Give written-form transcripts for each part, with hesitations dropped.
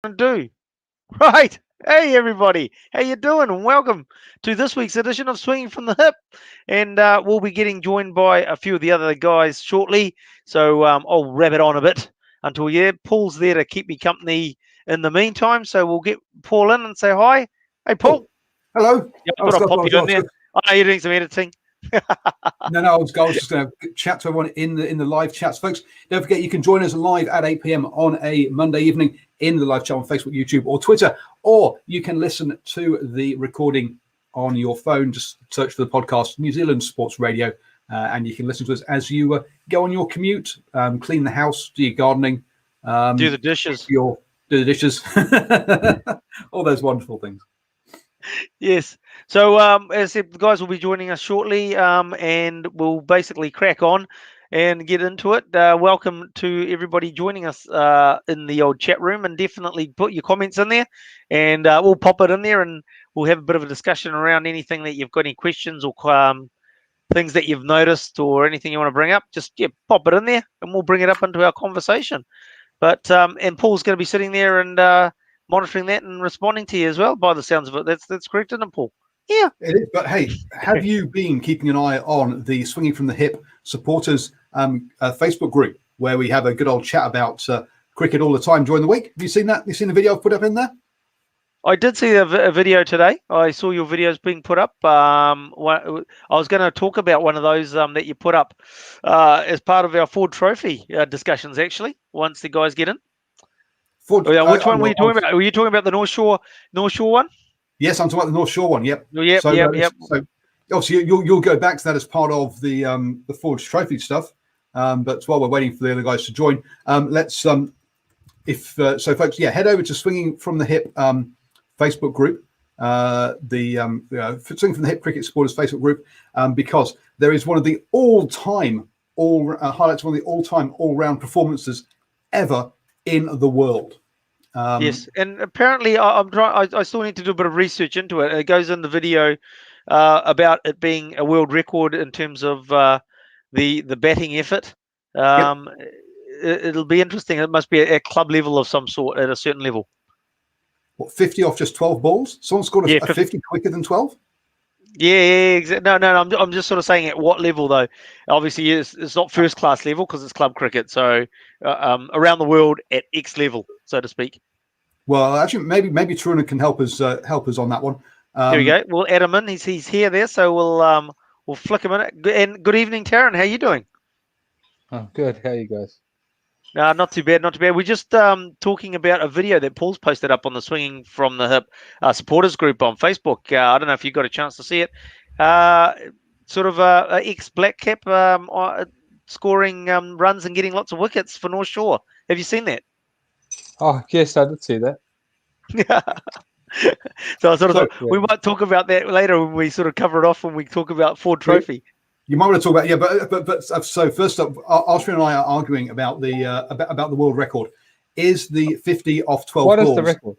Do right. Hey everybody, how you doing? And welcome to this week's edition of Swinging from the Hip. And we'll be getting joined by a few of the other guys shortly. So I'll wrap it on a bit until Paul's there to keep me company in the meantime. So we'll get Paul in and say hi. Hey Paul. Oh, hello. Yeah, I thought I'd pop you in there. I know you're doing some editing. No, I was just going to chat to everyone in the live chats, folks. Don't forget you can join us live at 8 p.m. on a Monday evening in the live chat on Facebook, YouTube, or Twitter, or you can listen to the recording on your phone. Just search for the podcast New Zealand Sports Radio, and you can listen to us as you go on your commute, clean the house, do your gardening, do the dishes, do the dishes, all those wonderful things. Yes. So, as I said, the guys will be joining us shortly, and we'll basically crack on and get into it. Welcome to everybody joining us in the old chat room, and definitely put your comments in there, and we'll pop it in there, and we'll have a bit of a discussion around anything that you've got, any questions or things that you've noticed or anything you want to bring up. Just pop it in there, and we'll bring it up into our conversation. But and Paul's going to be sitting there and monitoring that and responding to you as well, by the sounds of it. That's correct, isn't it, Paul? Yeah, it is. But hey, have you been keeping an eye on the Swinging from the Hip supporters Facebook group, where we have a good old chat about cricket all the time during the week? Have you seen that? You seen the video I've put up in there? I did see a video today. I saw your videos being put up. I was going to talk about one of those that you put up as part of our Ford Trophy discussions, actually, once the guys get in. Which one were you talking about? Were you talking about the North Shore one? Yes, I'm talking about the North Shore one. Yep. Yep. So obviously you'll go back to that as part of the Ford Trophy stuff. But while we're waiting for the other guys to join, let's folks, head over to Swinging from the Hip Facebook group, Swinging from the Hip Cricket Supporters Facebook group, because there is one of the all-time highlights, one of the all-time all-round performances ever in the world. Yes, and apparently I still need to do a bit of research into it. It goes in the video about it being a world record in terms of the batting effort. It'll be interesting. It must be a club level of some sort at a certain level. What, 50 off just 12 balls? Someone scored a 50 quicker than 12? Yeah, exactly. No. I'm just sort of saying at what level though. Obviously, it's not first class level because it's club cricket. So around the world at X level, so to speak. Well, actually, maybe Tarun can help us on that one. Here we go. We'll add him in. He's here there, so we'll flick him in. And good evening, Tarun. How you doing? Oh, good. How are you guys? Not too bad. We're just talking about a video that Paul's posted up on the Swinging from the Hip supporters group on Facebook. I don't know if you got a chance to see it. Sort of a ex-Black Cap scoring runs and getting lots of wickets for North Shore. Have you seen that? Oh, yes, I did see that. Yeah. So I sort of thought we might talk about that later when we sort of cover it off when we talk about Ford Trophy. You might want to talk about but so first up, Ashwin and I are arguing about the world record. Is the 50 off 12 what balls? What is the record?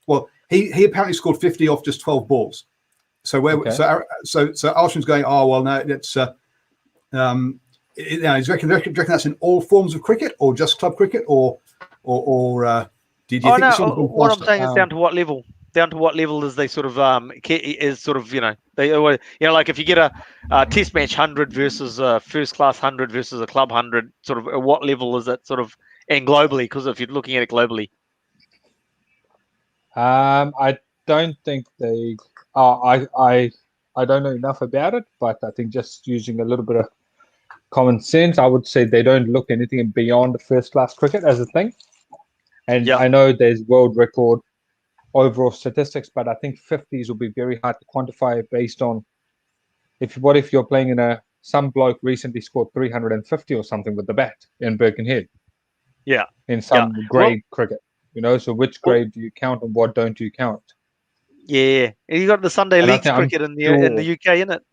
Well, he apparently scored 50 off just 12 balls. So so Ashwin's going, oh well, no, it's do you reckon that's in all forms of cricket or just club cricket or did you think what I'm saying is down to what level? Down to what level is they sort of is sort of like if you get a test match 100 versus a first class 100 versus a club 100, sort of at what level is it sort of, and globally, because if you're looking at it globally, I don't think they I don't know enough about it, but I think just using a little bit of common sense, I would say they don't look anything beyond first class cricket as a thing. And I know there's world record overall statistics, but I think 50s will be very hard to quantify based on if you're playing in some bloke recently scored 350 or something with the bat in Birkenhead. Yeah. In some grade cricket, so which grade do you count and what don't you count? Yeah, you got the Sunday Leagues cricket in the UK, isn't it?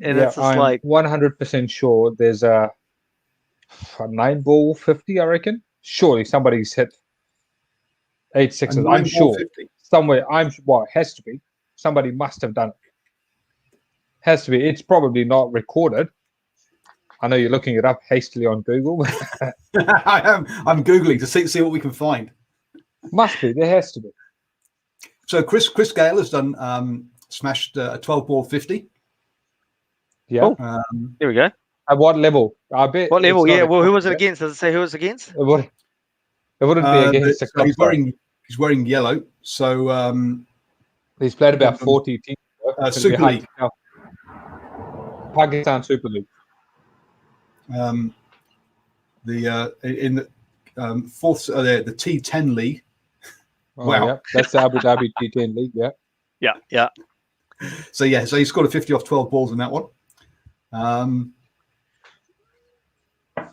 And it's just I'm 100% sure there's a 9-ball 50. I reckon. Surely somebody's hit 8 sixes. I'm sure 50. Somewhere. It has to be. Somebody must have done it. Has to be. It's probably not recorded. I know you're looking it up hastily on Google. I am. I'm Googling to see what we can find. Must be. There has to be. So Chris Gale has done smashed a 12 ball 50. Yeah. Oh. There we go. At what level? I bet. What level? it's not Yeah. Well, who was it yeah? against? Does it say who it was against? It wouldn't be against a So club side. he's wearing yellow. So He's played about 40 teams. Super League. Pakistan Super League. In the fourth, the T10 League. Oh, Wow. Yeah. That's the Abu Dhabi T10 League. Yeah. Yeah. So he scored a 50 off 12 balls in that one.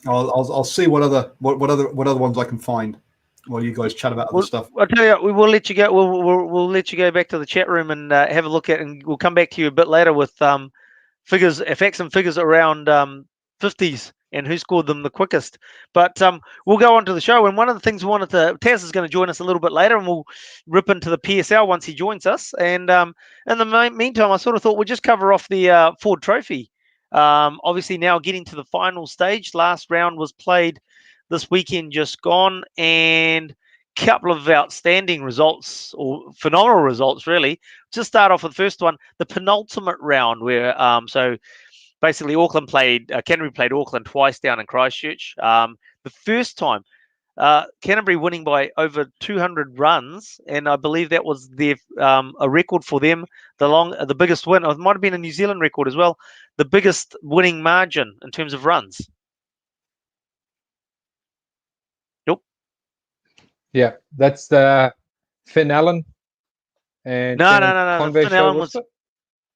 I'll see what other ones I can find while you guys chat about other stuff. I'll tell you, we will let you go. We'll let you go back to the chat room and have a look at, and we'll come back to you a bit later with figures, facts and figures around 50s and who scored them the quickest. But we'll go on to the show. And one of the things we wanted to, Tazz is going to join us a little bit later, and we'll rip into the PSL once he joins us. And in the meantime, I sort of thought we'd just cover off the Ford Trophy. Obviously, now getting to the final stage. Last round was played this weekend just gone, and couple of outstanding results, or phenomenal results, really. Just start off with the first one, the penultimate round, where so basically Auckland played, Canterbury played Auckland twice down in Christchurch. The first time, Canterbury winning by over 200 runs, and I believe that was their a record for them. The biggest win. It might have been a New Zealand record as well. The biggest winning margin in terms of runs. Yeah. That's the Finn Allen. And No. Conway Finn Allen show, was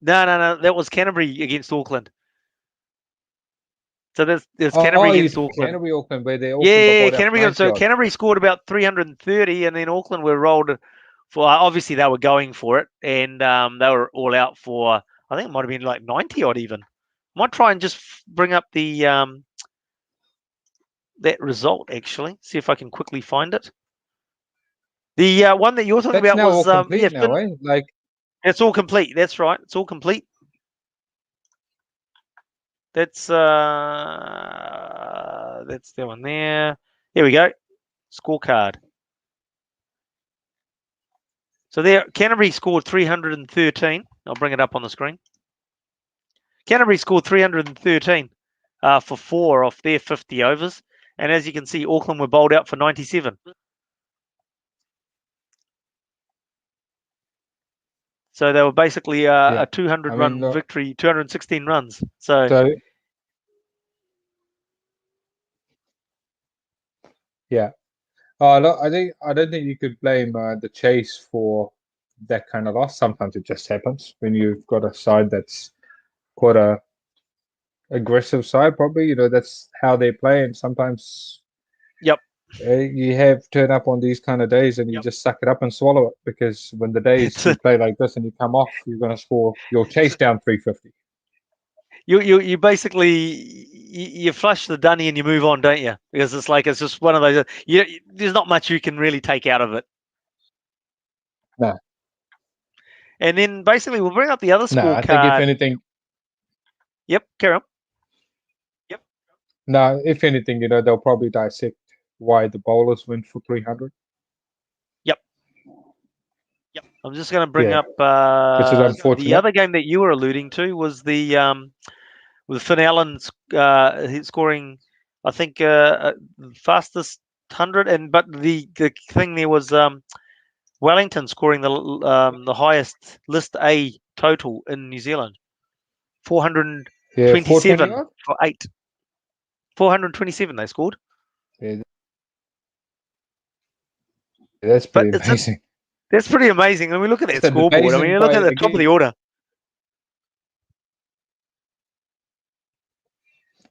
no. That was Canterbury against Auckland. So there's Canterbury against Auckland. Canterbury, Auckland, where they Canterbury scored about 330, and then Auckland were rolled for. Obviously, they were going for it, and they were all out for. I think it might have been like 90 odd even. I might try and just bring up the that result actually. See if I can quickly find it. The one that you're talking about was all complete now, eh? Like it's all complete. That's right. It's all complete. That's that one there. Here we go. Scorecard. So there, Canterbury scored 313. I'll bring it up on the screen. Canterbury scored 313 for 4 off their 50 overs. And as you can see, Auckland were bowled out for 97. So they were basically a 200-run victory, 216 runs. So yeah. I don't think you could blame the chase for that kind of loss. Sometimes it just happens when you've got a side that's quite a aggressive side. Probably, that's how they play, and sometimes you have turn up on these kind of days, and you just suck it up and swallow it, because when the days you play like this and you come off, you're going to score. You'll chase down 350. You basically you flush the dunny and you move on, don't you? Because it's just one of those. There's not much you can really take out of it. No. And then basically we'll bring up the other scorecard. No, I think if anything. Yep, carry on. Yep. No, if anything, they'll probably dissect why the bowlers went for 300. Yep. I'm just going to bring up which is unfortunate. The other game that you were alluding to was the with Finn Allen scoring, I think, fastest 100, but the thing there was Wellington scoring the highest List A total in New Zealand, 427 for 8. 427 they scored. Yeah. That's pretty amazing. That's pretty amazing. When we look at that scoreboard, I mean, you look at the top of the order.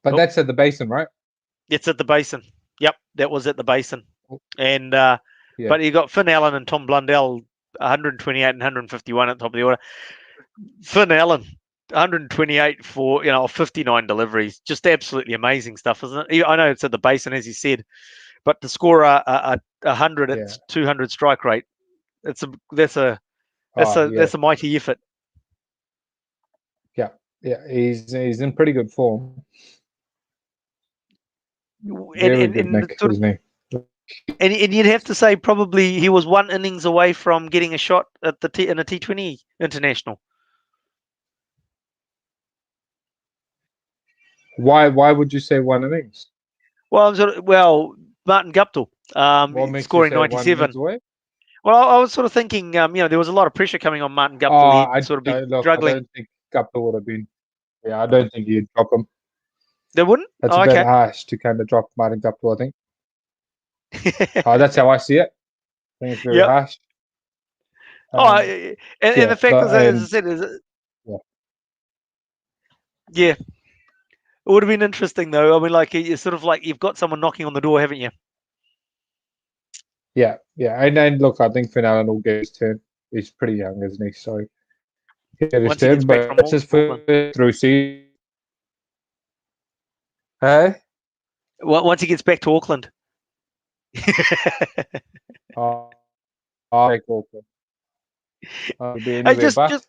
But that's at the Basin, right? It's at the Basin. Yep, that was at the Basin. And but you got Finn Allen and Tom Blundell, 128 and 151 at the top of the order. Finn Allen, 128 for 59 deliveries. Just absolutely amazing stuff, isn't it? I know it's at the Basin, as you said, but to score a 100 at 200 strike rate, that's a mighty effort. Yeah, he's in pretty good form. Very good, Nick, isn't he? And you'd have to say probably he was one innings away from getting a shot at in a T20 international. Why would you say one innings? Well, Martin Guptill What makes you scoring say one 97. innings away? Well, I was sort of thinking, there was a lot of pressure coming on Martin Oh, Guptill. I He'd sort of been don't look. I struggling. don't think Gupta would have been. Yeah, I don't think you'd drop him. They wouldn't? That's Oh, a bit okay. harsh to kind of drop Martin Gupta, I think. That's how I see it. I think it's very Yep. harsh. And Yeah, the fact is, as I said, yeah. yeah, it would have been interesting though. I mean, like it's sort of like you've got someone knocking on the door, haven't you? Yeah. And look, I think Finn Allen will get his turn. He's pretty young, isn't he? So he'll get his Once he gets turn, back but from it's his Auckland. first through season. Hey? Once he gets back to Auckland. I'll take Auckland. I'll be Hey, anywhere but.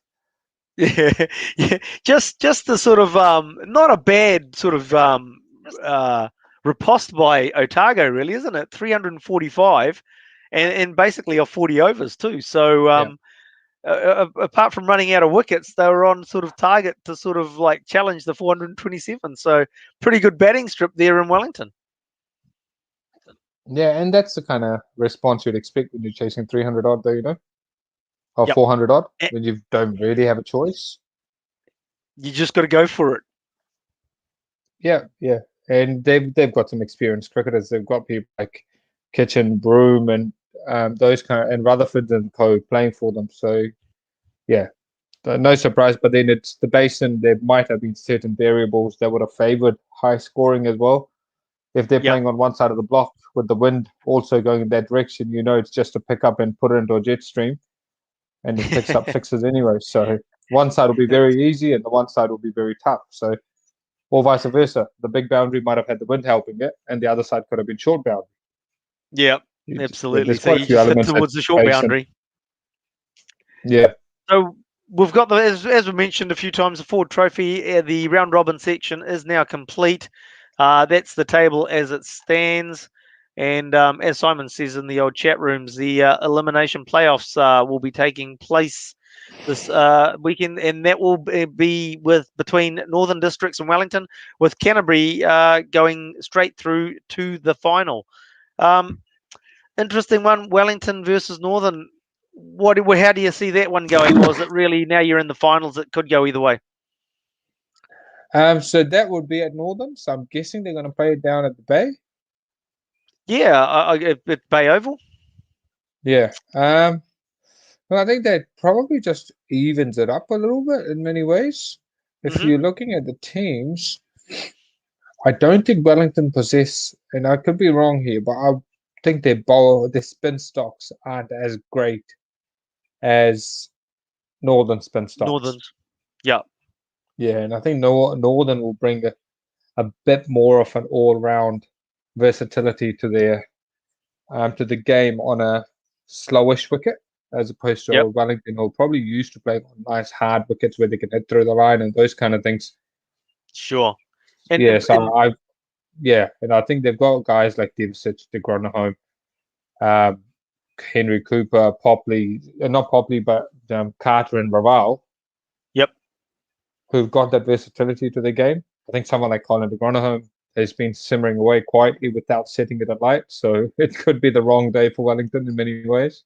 yeah, just the sort of not a bad sort of riposte by Otago, really, isn't it? 345, and basically off 40 overs too. So apart from running out of wickets, they were on sort of target to sort of like challenge the 427. So pretty good batting strip there in Wellington. Yeah, and that's the kind of response you'd expect when you're chasing 300 odd, though, or 400 odd, when you don't really have a choice. You just got to go for it. Yeah, and they've got some experienced cricketers. They've got people like Kitchen, Broom, and those and Rutherford and co playing for them. So yeah, no surprise. But then it's the basin. There might have been certain variables that would have favoured high scoring as well. If they're playing on one side of the block with the wind also going in that direction, it's just to pick up and put it into a jet stream, and it picks up sixes anyway. So one side will be very easy, and the one side will be very tough. So. Or vice versa. The big boundary might have had the wind helping it, and the other side could have been short boundary. Yeah, absolutely. There's So quite a you few just hit elements towards the short boundary. Yeah. So we've got as we mentioned a few times, the Ford Trophy, the round robin section is now complete. That's the table as it stands. And as Simon says in the old chat rooms, the elimination playoffs will be taking place this weekend, and that will be between Northern Districts and Wellington, with Canterbury going straight through to the final. Interesting one, Wellington versus Northern. How do you see that one going? Or is it really now you're in the finals? It could go either way. So that would be at Northern. So I'm guessing they're going to play it down at the Bay. Yeah, at Bay Oval. Yeah. Well, I think that probably just evens it up a little bit in many ways. If you're looking at the teams, I don't think Wellington possess, and I could be wrong here, but I think their spin stocks aren't as great as Northern spin stocks. Northern's. Yeah. Yeah, and I think Northern will bring a bit more of an all-round versatility to the game on a slowish wicket, as opposed to Wellington, who probably used to play on nice hard wickets where they can hit through the line and those kind of things. Sure. And I think they've got guys like Devsich, De Groenholm, Henry Cooper, Popley, not Popley, but Carter and Raval. Yep. Who've got that versatility to the game. I think someone like Colin De Groenholm has been simmering away quietly without setting it alight. So it could be the wrong day for Wellington in many ways.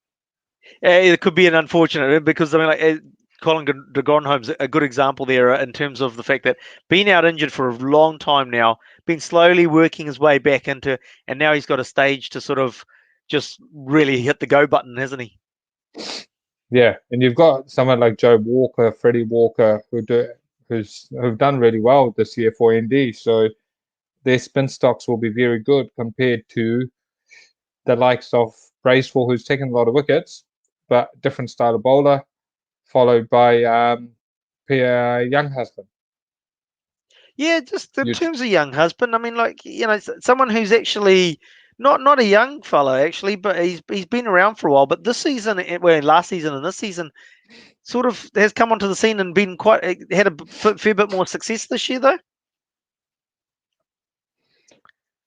It could be an unfortunate, because I mean, like Colin De Groenholm's a good example there in terms of the fact that been out injured for a long time now, been slowly working his way back into, and now he's got a stage to sort of just really hit the go button, hasn't he? Yeah, and you've got someone like Joe Walker, Freddie Walker, who've done really well this year for ND. So their spin stocks will be very good compared to the likes of Bracewell, who's taken a lot of wickets, but different style of bowler, followed by Pierre Younghusband. Yeah, just in terms of Younghusband, I mean, like, someone who's actually not a young fella actually, but he's been around for a while. But this season, last season and this season, sort of has come onto the scene and been had a fair bit more success this year, though.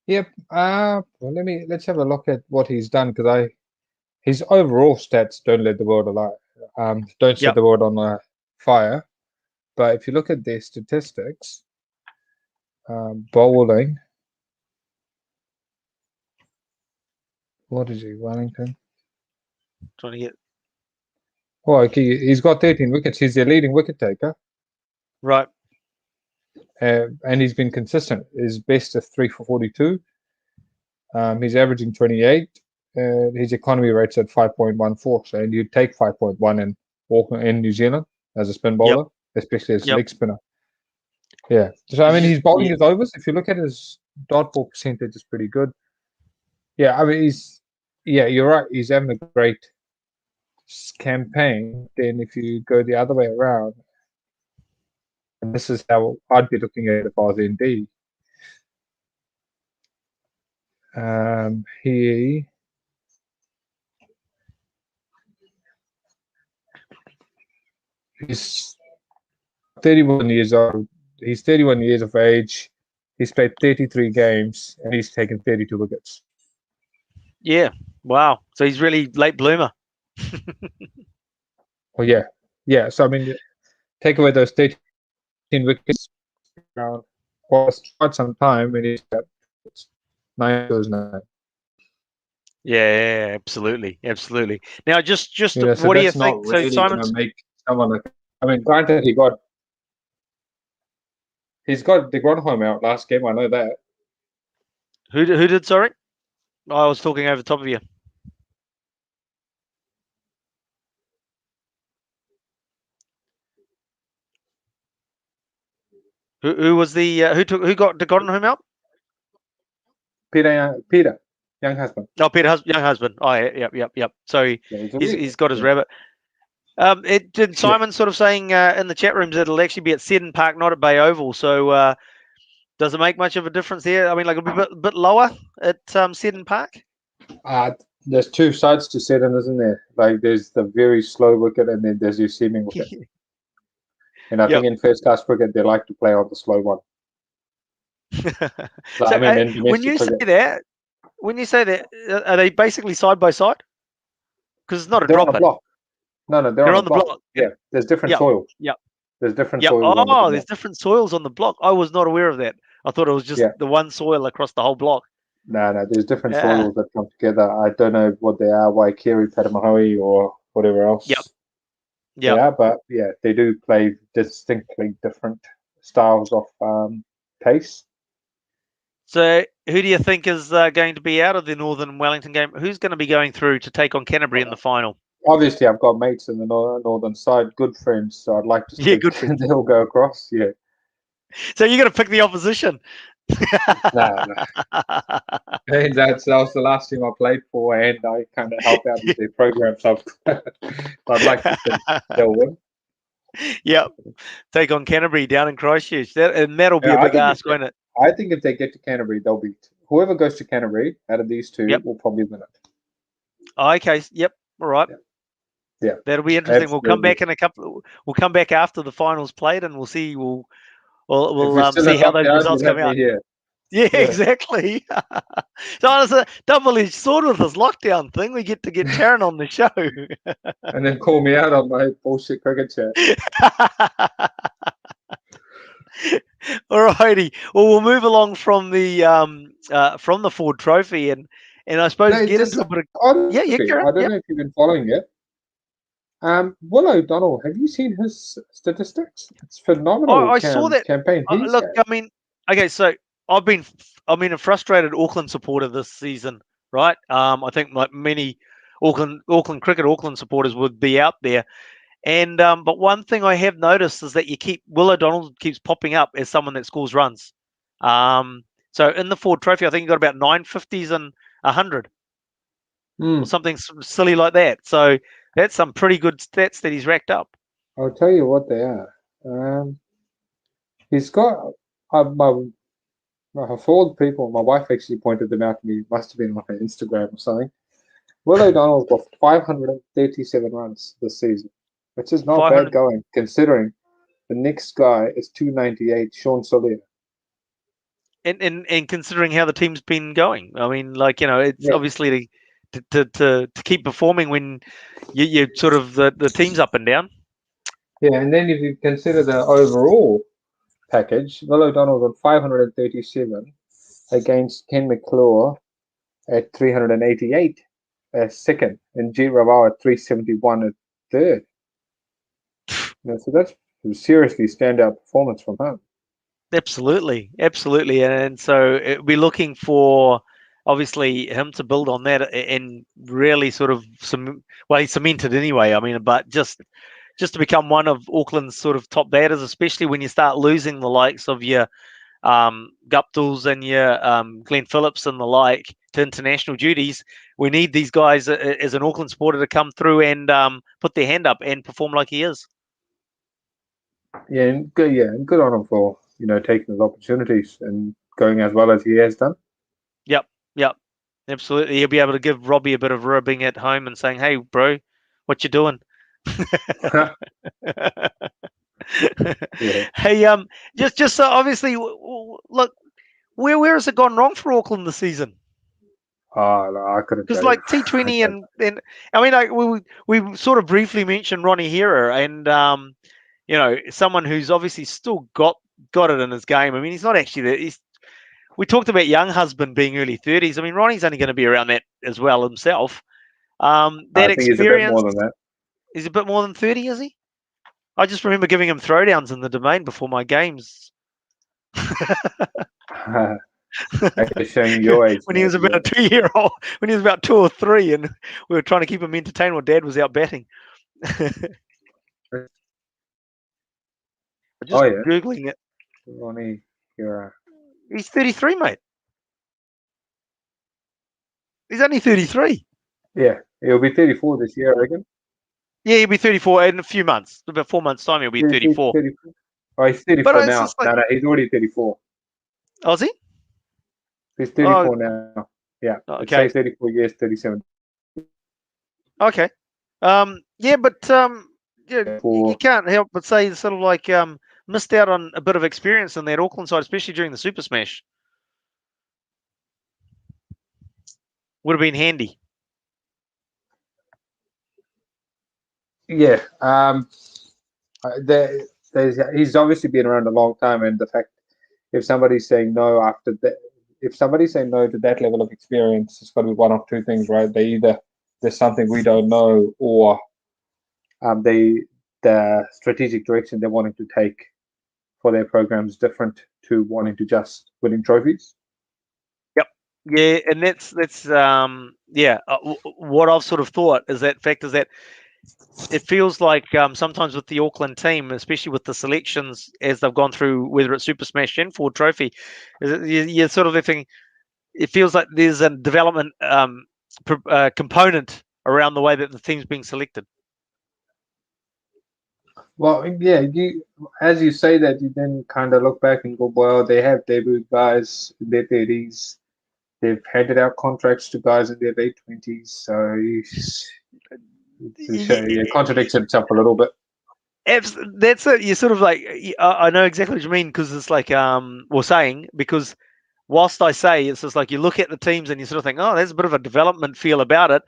Yep. Well, let's have a look at what he's done, because his overall stats don't let the world alive. Don't set Yep. the world on fire. But if you look at their statistics, bowling. What is he? Wellington. Trying to get Oh, okay. He's got 13 wickets. He's their leading wicket taker. right. And he's been consistent. His best is 3 for 42. He's averaging 28. His economy rate's at 5.14. So, and you take 5.1 in New Zealand as a spin bowler, especially as a leg spinner. Yeah. So, I mean, his bowling is overs. If you look at his dot ball percentage, is pretty good. Yeah, I mean, you're right. He's having a great campaign. Then if you go the other way around, and this is how I'd be looking at it if I was ND. He's 31 years old. He's 31 years of age. He's played 33 games and he's taken 32 wickets. Yeah. Wow. So he's really late bloomer. Oh yeah, yeah. So I mean, take away those 13 wickets around quite some time, and he's got 9 goes now. Yeah, absolutely, absolutely. Now, just Yeah, so what do you that's not think? really So going Simon's to make someone like. I mean, granted, he's got the Gronholm out last game. I know that. who did? Sorry, I was talking over top of you. Who was the who got home out? Peter, young husband. Oh, young husband. Oh, yeah, yep. So he's got his rabbit. Did Simon sort of saying in the chat rooms that it'll actually be at Seddon Park, not at Bay Oval. So does it make much of a difference there? I mean, like it'll be a bit lower at Seddon Park. There's 2 sides to Seddon, isn't there? Like there's the very slow wicket, and then there's your seaming wicket. And I think in first class cricket they like to play on the slow one. So, I mean, in when you cricket, say that, are they basically side by side? Because it's not a they're drop on a block. No, they're on the block. Yeah, there's different soils. Yep. There's different Yep. soils. Oh, there's different soils on the block. I was not aware of that. I thought it was just Yeah. the one soil across the whole block. No, there's different soils that come together. I don't know what they are, Waikiri, Patamahoe, or whatever else. Yep. Yeah, but yeah, they do play distinctly different styles of pace. So, who do you think is going to be out of the Northern Wellington game? Who's going to be going through to take on Canterbury in the final? Obviously, I've got mates in the northern side, good friends, so I'd like to speak good to friends. They'll go across, yeah. So you're going to pick the opposition? No. And that was the last team I played for, and I kind of help out with their program, so I'd like to think they'll win. Yep. Take on Canterbury down in Christchurch. That'll be a big ask, won't it? I think if they get to Canterbury, they'll beat whoever goes to Canterbury out of these 2 will probably win it. Okay. Yep. All right. Yeah. That'll be interesting. Absolutely. We'll come back in a couple. We'll come back after the finals played, and we'll see. We'll see how those results come out. Yeah, exactly. So it's a double-edged sword with this lockdown thing. We get to get Tarun on the show, and then call me out on my bullshit cricket chat. Alrighty. Well, we'll move along from the Ford Trophy, and I suppose get into a bit of I don't know if you've been following it. Will O'Donnell, have you seen his statistics? It's phenomenal. I saw that campaign. Look, I mean, okay, so I've been a frustrated Auckland supporter this season, right? I think like many Auckland supporters would be out there. And but one thing I have noticed is that Will O'Donnell keeps popping up as someone that scores runs. So in the Ford Trophy, I think he got about 950s and 100, or something silly like that. So that's some pretty good stats that he's racked up. I'll tell you what they are. He's got for all the people. My wife actually pointed them out to me. It must have been like an Instagram or something. Will O'Donnell's got 537 runs this season, which is not bad going, considering the next guy is 298, Sean Soler. and considering how the team's been going, I mean, like, it's obviously to keep performing when you sort of the team's up and down. Yeah, and then if you consider the overall package, Will O'Donnell's on 537 against Ken McClure at 388 as second, and G. Raval at 371 at third. So that's a seriously standout performance from him. Absolutely. And so we're looking for, obviously, him to build on that and really sort of he's cemented anyway. I mean, but just to become one of Auckland's sort of top batters, especially when you start losing the likes of your Guptills and your Glenn Phillips and the like to international duties. We need these guys as an Auckland supporter to come through and put their hand up and perform like he is. Yeah, and good on him for taking his opportunities and going as well as he has done. Yep, absolutely. He'll be able to give Robbie a bit of ribbing at home and saying, "Hey, bro, what you doing?" Yeah. Hey, just so obviously, look, where has it gone wrong for Auckland this season? I couldn't. Because like T20 and I mean, like we sort of briefly mentioned Ronnie Hera and someone who's obviously still got it in his game. I mean, he's not actually we talked about young husband being early 30s. I mean, Ronnie's only going to be around that as well himself. That I think experience, he's a bit more than that. He's a bit more than 30, is he? I just remember giving him throwdowns in the domain before my games. Showing your age when he was about a 2-year-old, when he was about 2 or 3, and we were trying to keep him entertained while Dad was out batting. Just Googling it. Ronnie Hera. He's 33, mate. He's only 33. Yeah, he'll be 34 this year, I reckon. Yeah, he'll be 34 in a few months. About 4 months' time, he'll be 34. 34. Oh, he's 34 now. Like, no, he's already 34. Oh, is he? He's 34 now. Yeah. Okay. Say 34 years, 37. Okay. Yeah, but you can't help but say sort of like missed out on a bit of experience in that Auckland side, especially during the Super Smash. Would have been handy. Yeah. He's obviously been around a long time, and the fact if somebody's saying no after that, if somebody's saying no to that level of experience, it's got to be one of two things, right? There's something we don't know, or the strategic direction they're wanting to take for their program is different to wanting to just winning trophies. Yep. Yeah, and that's what I've sort of thought is that fact is that it feels like sometimes with the Auckland team, especially with the selections as they've gone through, whether it's Super Smash and Ford Trophy, you're sort of thinking it feels like there's a development component around the way that the team's being selected. Well, yeah, as you say that, you then kind of look back and go, well, they have debut guys in their 30s. They've handed out contracts to guys in their late 20s. So it contradicts itself a little bit. That's it. You're sort of like, I know exactly what you mean, because it's like, because whilst I say it's just like you look at the teams and you sort of think, oh, there's a bit of a development feel about it.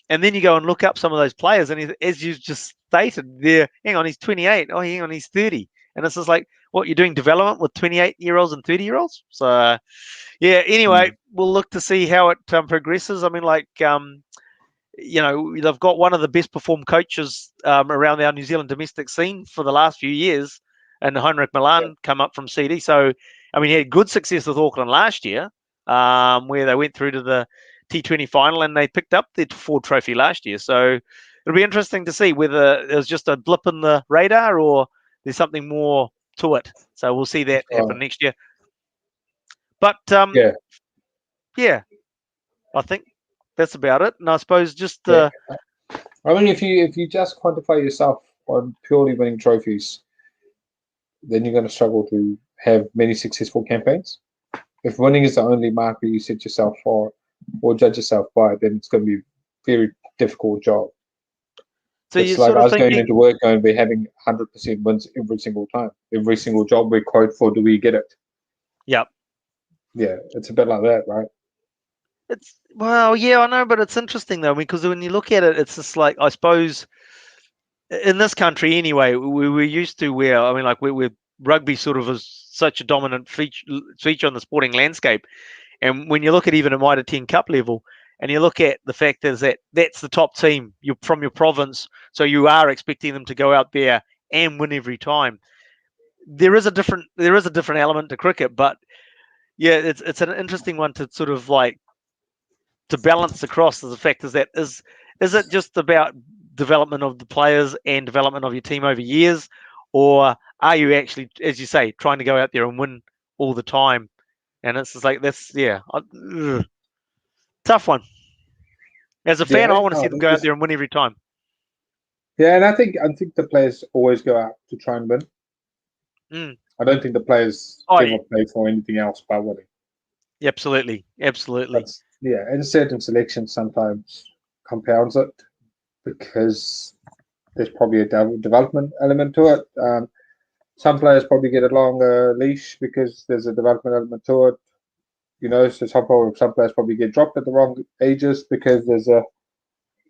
And then you go and look up some of those players, and as you just stated, hang on, he's 28. Oh, hang on, he's 30. And it's just like, what, you're doing development with 28-year-olds and 30-year-olds? So, yeah, anyway, we'll look to see how it progresses. I mean, like, they've got one of the best performed coaches around our New Zealand domestic scene for the last few years, and Heinrich Milan come up from CD. So, I mean, he had good success with Auckland last year, where they went through to the T20 final and they picked up the Ford Trophy last year. So it'll be interesting to see whether it was just a blip in the radar or there's something more to it. So we'll see that happen next year. But yeah, I think that's about it. And I suppose just I mean, if you just quantify yourself on purely winning trophies, then you're going to struggle to have many successful campaigns. If winning is the only marker you set yourself for or judge yourself by, then it's going to be a very difficult job. So it's like us going into work and we're having 100% wins every single time. Every single job we quote for, do we get it? Yep. Yeah, it's a bit like that, right? Yeah, I know, but it's interesting though, because when you look at it, it's just like, I suppose in this country anyway, we're used to where, I mean, like we're rugby sort of is such a dominant feature on the sporting landscape. And when you look at even a Mitre 10 Cup level, and you look at the fact is that that's the top team, you're from your province, so you are expecting them to go out there and win every time. There is a different element to cricket, but yeah, it's an interesting one to sort of like to balance across. The fact is that is it just about development of the players and development of your team over years, or are you actually, as you say, trying to go out there and win all the time? And it's just like tough one. As a fan, I want to see them go out there and win every time. Yeah, and I think the players always go out to try and win. I don't think the players ever play for anything else but winning. Absolutely. But, and certain selections sometimes compounds it because there's probably a development element to it. Some players probably get a longer leash because there's a development element to it. You know, so some players probably get dropped at the wrong ages because there's a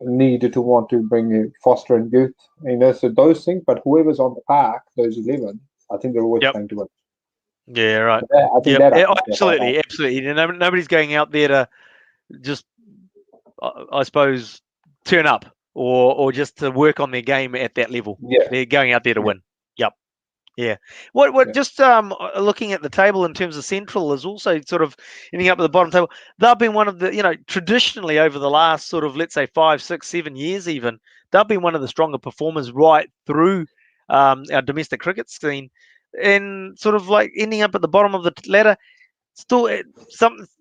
need to want to bring foster and youth. You know, so those things. But whoever's on the park, those 11, I think they're always trying to win. Yeah, right. I think absolutely. Nobody's going out there to just, I suppose, turn up or just to work on their game at that level. Yeah, they're going out there to win. Yep. Yeah. Just looking at the table in terms of Central is also sort of ending up at the bottom table. They've been one of the, traditionally over the last sort of, let's say 5, 6, 7 years even, they've been one of the stronger performers right through our domestic cricket scene, and sort of like ending up at the bottom of the ladder. Still,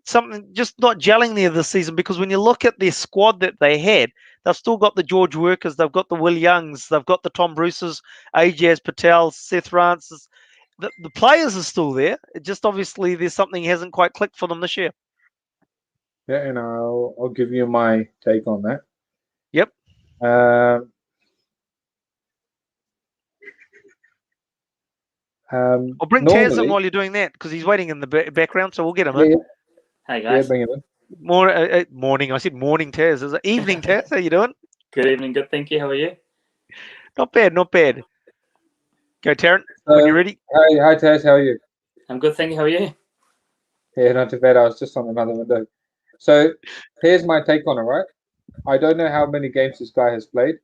something just not gelling there this season, because when you look at their squad that they had, they've still got the George Workers, they've got the Will Youngs, they've got the Tom Bruces, Ajaz Patel, Seth Rances. The players are still there. It just obviously there's something hasn't quite clicked for them this year. Yeah, and I'll give you my take on that. Yep. I'll bring Tazz in while you're doing that, because he's waiting in the background, so we'll get him in. Yeah. Hey guys. Yeah, bring him in. Morning. I said morning, Tazz. Is it evening, Tazz? How you doing? Good evening. Good, thank you. How are you? Not bad. Go, Tarun, when you're ready. Hi, Tazz. How are you? I'm good, thank you. How are you? Yeah, not too bad. I was just on another window. So here's my take on it, right? I don't know how many games this guy has played.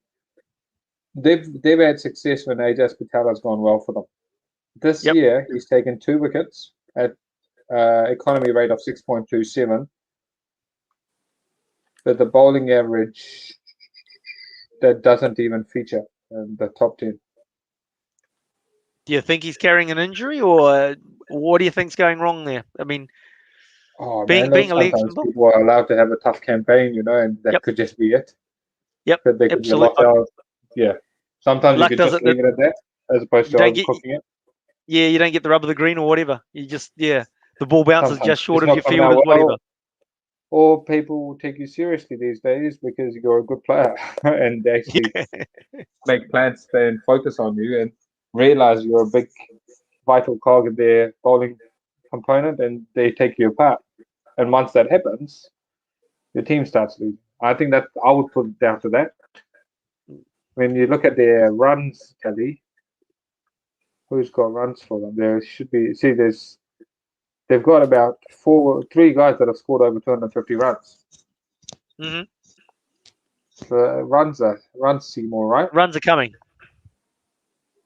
They've had success when Ajaz Patel has gone well for them. This year, he's taken 2 wickets at economy rate of 6.27. But the bowling average, that doesn't even feature in the top 10. Do you think he's carrying an injury, or what do you think's going wrong there? I mean, being a leg, people are allowed to have a tough campaign, and that could just be it. Yep, they could be locked out. Yeah, sometimes you could just leave it at that, as opposed to cooking it. Yeah, you don't get the rub of the green or whatever. You just the ball bounces just short of your fielders, whatever. Or people will take you seriously these days because you're a good player and they actually make plans and focus on you and realize you're a big, vital cog in their bowling component, and they take you apart. And once that happens, your team starts losing. I think that I would put it down to that. When you look at their runs, Kelly, who's got runs for them? There should be. See, they've got about 3 guys that have scored over 250 runs. Mm-hmm. So runs see more, right? Runs are coming.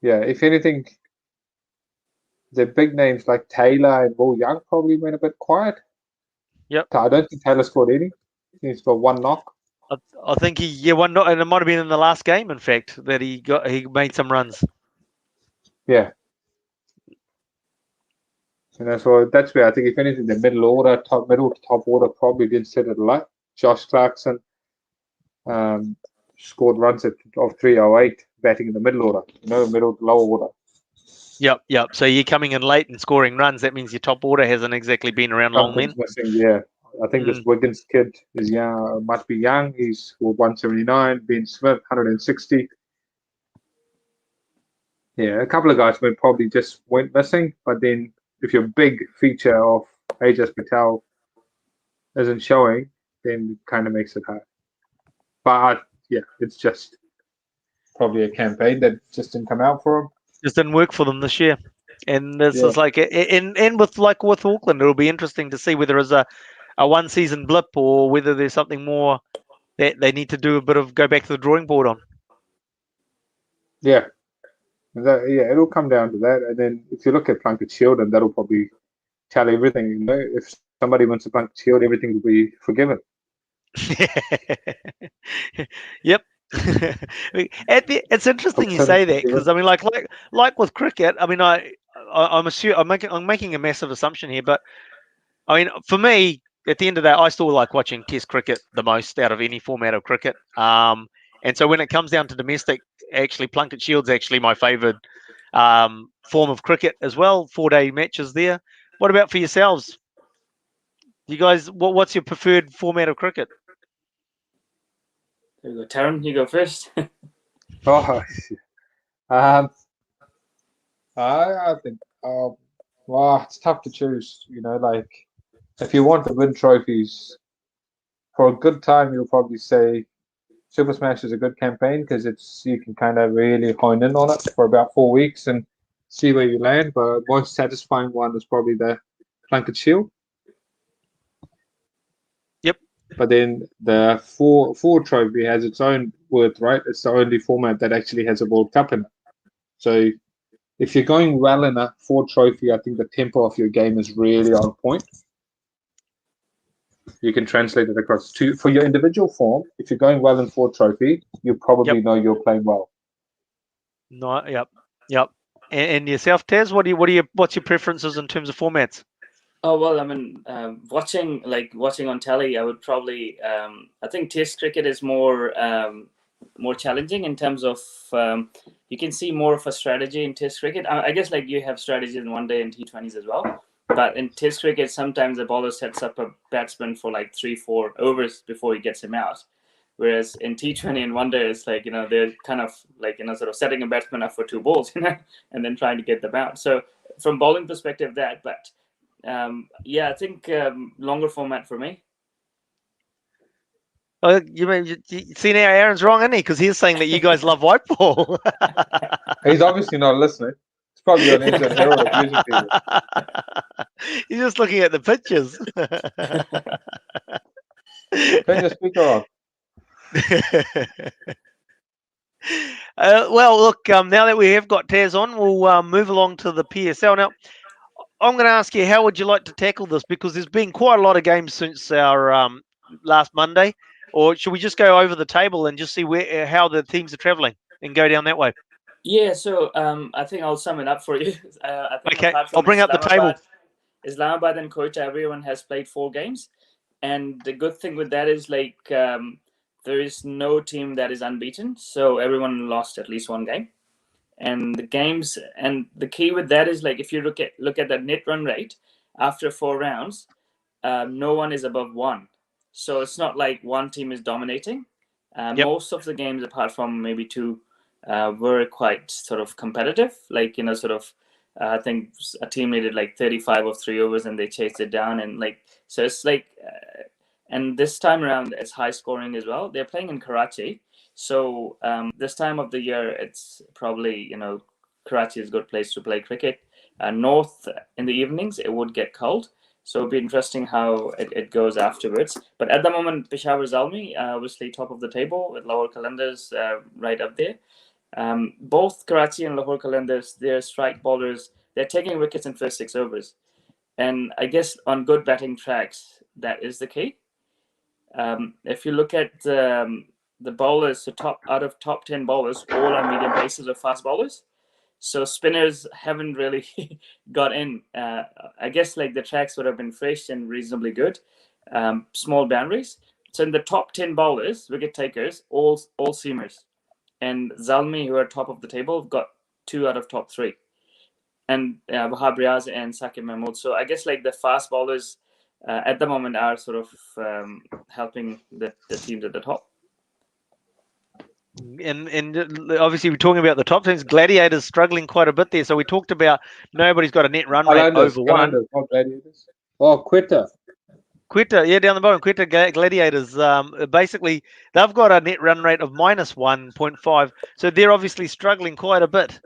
Yeah, if anything, the big names like Taylor and Will Young probably went a bit quiet. Yep. I don't think Taylor scored any. He's got 1 knock. I think he 1 knock, and it might have been in the last game, in fact, that he made some runs. Yeah. So that's where I think, if anything, the middle to top order probably did set it a lot. Josh Clarkson scored runs of 308 batting in the middle order, middle to lower order. Yep. So you're coming in late and scoring runs. That means your top order hasn't exactly been around long then. Missing, yeah. I think this Wiggins kid is young, must be young. He's scored 179. Ben Smith, 160. Yeah, a couple of guys probably just went missing. But then, if your big feature of Ajas Patel isn't showing, then it kind of makes it hard. But yeah, it's just probably a campaign that just didn't come out for him. Just didn't work for them this year. And this Yeah. is like, and with Auckland, it'll be interesting to see whether it's a one season blip or whether there's something more that they need to do go back to the drawing board on. Yeah. It'll come down to that. And then if you look at Plunkett Shield, and that'll probably tell everything. You know, if somebody wins the Plunkett Shield, everything will be forgiven. Yep. It's interesting you say that, because I mean, like with cricket, I mean, I'm making a massive assumption here, but I mean, for me, at the end of the day, I still like watching Test cricket the most out of any format of cricket. And so when it comes down to domestic, actually, Plunkett Shield's actually my favourite form of cricket as well. 4-day matches there. What about for yourselves? You guys, what's your preferred format of cricket? There you go, Tarun. You go first. I think, it's tough to choose. You know, like if you want to win trophies for a good time, you'll probably say Super Smash is a good campaign because you can kind of really hone in on it for about 4 weeks and see where you land. But most satisfying one is probably the Plunkett Shield. Yep. But then the four trophy has its own worth, right? It's the only format that actually has a World Cup in it. So if you're going well in a 4 trophy, I think the tempo of your game is really on point. You can translate it across for your individual form. If you're going well in 4 trophy, you probably know you're playing well. No, yep. And yourself, Tazz, what's your preferences in terms of formats? Oh well, I mean, watching on telly, I would probably. I think Test cricket is more challenging in terms of you can see more of a strategy in Test cricket. I guess like you have strategies in one day and T20s as well. But in Test cricket, sometimes the bowler sets up a batsman for like 3-4 overs before he gets him out. Whereas in T20 and one day, it's like, they're kind of like, sort of setting a batsman up for 2 balls, and then trying to get them out. So from bowling perspective, but I think longer format for me. Oh, you see now, Aaron's wrong, isn't he? Because he's saying that you guys love white ball. He's obviously not listening. It's probably on NZ Herald abusing people. He's just looking at the pictures. Turn your speaker on. Well, look, now that we have got Tazz on, we'll move along to the PSL. Now, I'm going to ask you, how would you like to tackle this? Because there's been quite a lot of games since our last Monday. Or should we just go over the table and just see how the teams are travelling and go down that way? Yeah, so I think I'll sum it up for you. I think okay, I'll bring up the table. Islamabad and Quetta, everyone has played 4 games. And the good thing with that is like there is no team that is unbeaten. So everyone lost at least 1 game. And the games, and the key with that is like if you look at the net run rate after 4 rounds, no one is above 1. So it's not like one team is dominating. Most of the games, apart from maybe 2, were quite sort of competitive. Like, I think a team needed like 35 of 3 overs and they chased it down. And like, so it's like, and this time around it's high scoring as well. They're playing in Karachi. So this time of the year, it's probably, Karachi is a good place to play cricket. North in the evenings, it would get cold. So it'll be interesting how it goes afterwards. But at the moment, Peshawar Zalmi, obviously top of the table with Lahore Qalandars right up there. Both Karachi and Lahore Qalandars, their strike bowlers, they're taking wickets in first 6 overs. And I guess on good batting tracks, that is the key. If you look at the bowlers, so out of top 10 bowlers, all are medium paces or fast bowlers. So spinners haven't really got in. I guess like the tracks would have been fresh and reasonably good. Small boundaries. So in the top 10 bowlers, wicket takers, all seamers. And Zalmi, who are top of the table, got 2 out of top 3. And Wahab Riaz and Saqib Mahmood. So I guess like the fast bowlers at the moment are sort of helping the teams at the top. And obviously we're talking about the top teams. Gladiators struggling quite a bit there. So we talked about nobody's got a net run rate over 1. Not Gladiators. Oh, Quetta. Quetta, yeah, down the bottom, Quetta Gladiators. Basically, they've got a net run rate of -1.5, so they're obviously struggling quite a bit.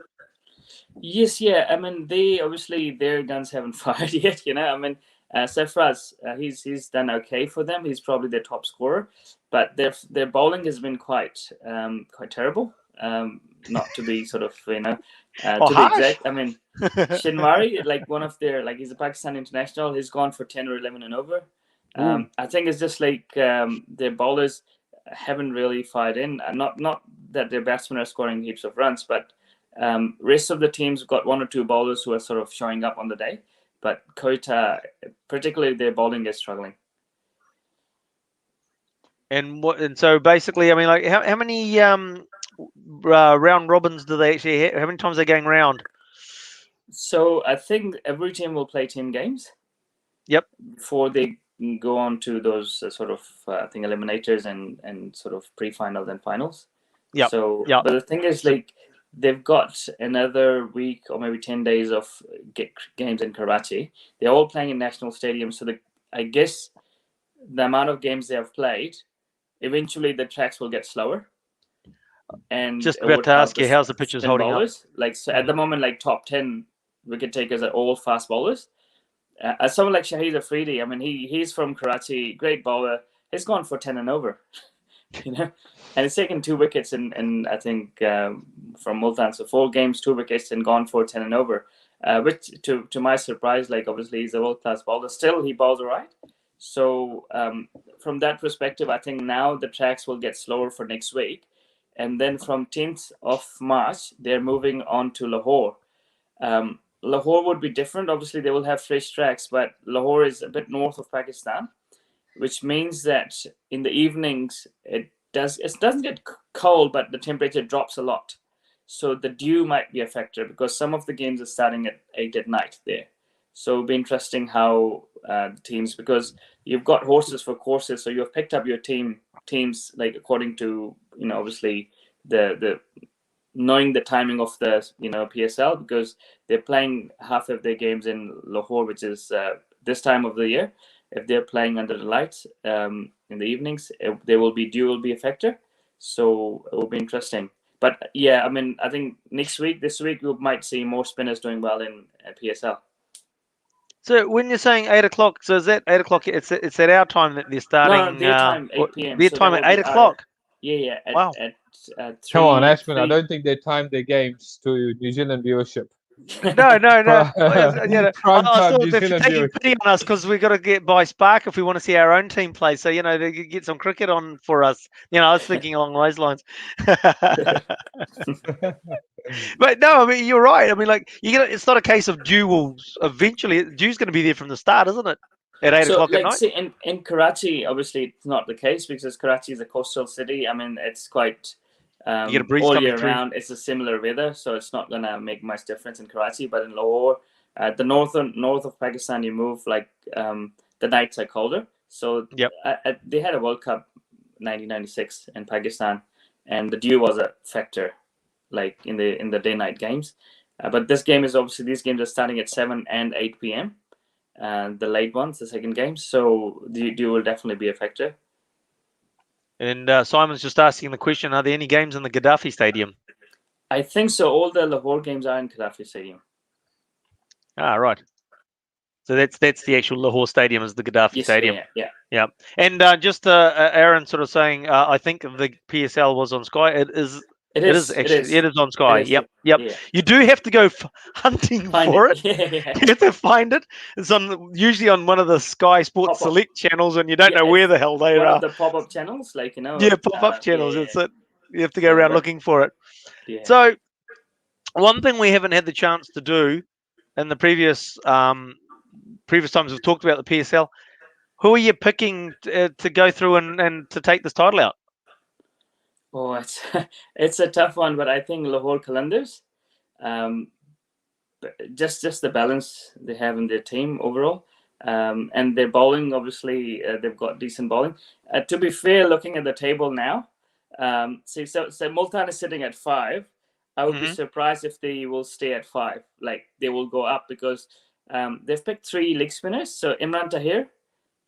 Yes, yeah. I mean, they obviously their guns haven't fired yet. I mean, Sefraz, he's done okay for them. He's probably their top scorer, but their bowling has been quite terrible. Not to be sort of to be Harsh. exact. I mean, Shinwari, like one of their he's a Pakistan international. He's gone for 10 or 11 and over. I think it's just like their bowlers haven't really fired in. Not that their batsmen are scoring heaps of runs, but rest of the teams got one or two bowlers who are sort of showing up on the day, but Quetta, particularly their bowling, is struggling. And so basically, I mean, like how many round robins do they actually have? How many times are they going round? So I think every team will play 10 games. Yep. Before they go on to those sort of I think eliminators and sort of pre-finals and finals. Yeah. So, Yep. but the thing is, like, they've got another week or maybe 10 days of games in Karachi. They're all playing in national stadiums, so I guess the amount of games they have played, eventually the tracks will get slower. And just about to ask you, how's the pitches holding bowlers? up? Like, so at the moment, like top 10 wicket takers are all fast bowlers. Someone like Shahid Afridi, I mean, he's from Karachi, great bowler. He's gone for 10 and over, and he's taken 2 wickets in I think from Multan, so 4 games, 2 wickets, and gone for 10 and over. Which to my surprise, like obviously he's a world-class bowler. Still, he bowls all right. So from that perspective, I think now the tracks will get slower for next week, and then from 10th of March, they're moving on to Lahore. Lahore would be different. Obviously, they will have fresh tracks, but Lahore is a bit north of Pakistan, which means that in the evenings it doesn't get cold, but the temperature drops a lot. So the dew might be a factor because some of the games are starting at 8 at night there. So it'll be interesting how the teams, because you've got horses for courses, so you've picked up your teams like according to obviously the knowing the timing of the PSL, because they're playing half of their games in Lahore, which is this time of the year. If they're playing under the lights in the evenings, dew will be a factor. So it will be interesting. But yeah, I mean, I think this week we might see more spinners doing well in PSL. So when you're saying 8 o'clock, so is that 8 o'clock? It's at our time that they're starting. No, their time 8 p.m. Their time at 8 o'clock. Yeah. Wow. At 3, Come on, Ashwin. 3. I don't think they timed their games to New Zealand viewership. No. Prime I time thought New they're Zealand taking viewership. pity on us because we've got to get by Spark if we want to see our own team play. So they could get some cricket on for us. I was thinking along those lines. But no, I mean you're right. I mean, like it's not a case of dew eventually. Dew's going to be there from the start, isn't it? At 8 o'clock at night. See, in Karachi, obviously it's not the case because Karachi is a coastal city. I mean, it's quite you get a breeze all coming year through. round. It's a similar weather, so it's not gonna make much difference in Karachi. But in Lahore, the north of Pakistan, you move like the nights are colder. So they had a World Cup 1996 in Pakistan, and the dew was a factor, like in the day-night games. But this game is obviously these games are starting at 7 and 8 p.m. And the late ones, the second game. So the dew will definitely be a factor. And Simon's just asking the question: are there any games in the Gaddafi Stadium? I think so. All the Lahore games are in Gaddafi Stadium. Ah, right. So that's the actual Lahore Stadium, is the Gaddafi Stadium. Yeah. And just Aaron sort of saying, I think the PSL was on Sky. It is on Sky. Yep. Yeah. You do have to go hunting for it. Yeah. You have to find it. It's usually on one of the Sky Sports Select channels, and you don't know where the hell they are. One of the pop-up channels, like Yeah, pop-up channels. It's it. You have to go around looking for it. Yeah. So one thing we haven't had the chance to do in the previous times we've talked about the PSL. Who are you picking to go through and to take this title out? Oh, it's a tough one, but I think Lahore Qalandars, just the balance they have in their team overall, and their bowling. Obviously, they've got decent bowling. To be fair, looking at the table now, so Multan is sitting at 5. I would be surprised if they will stay at 5. Like they will go up because they've picked 3 leg spinners. So Imran Tahir,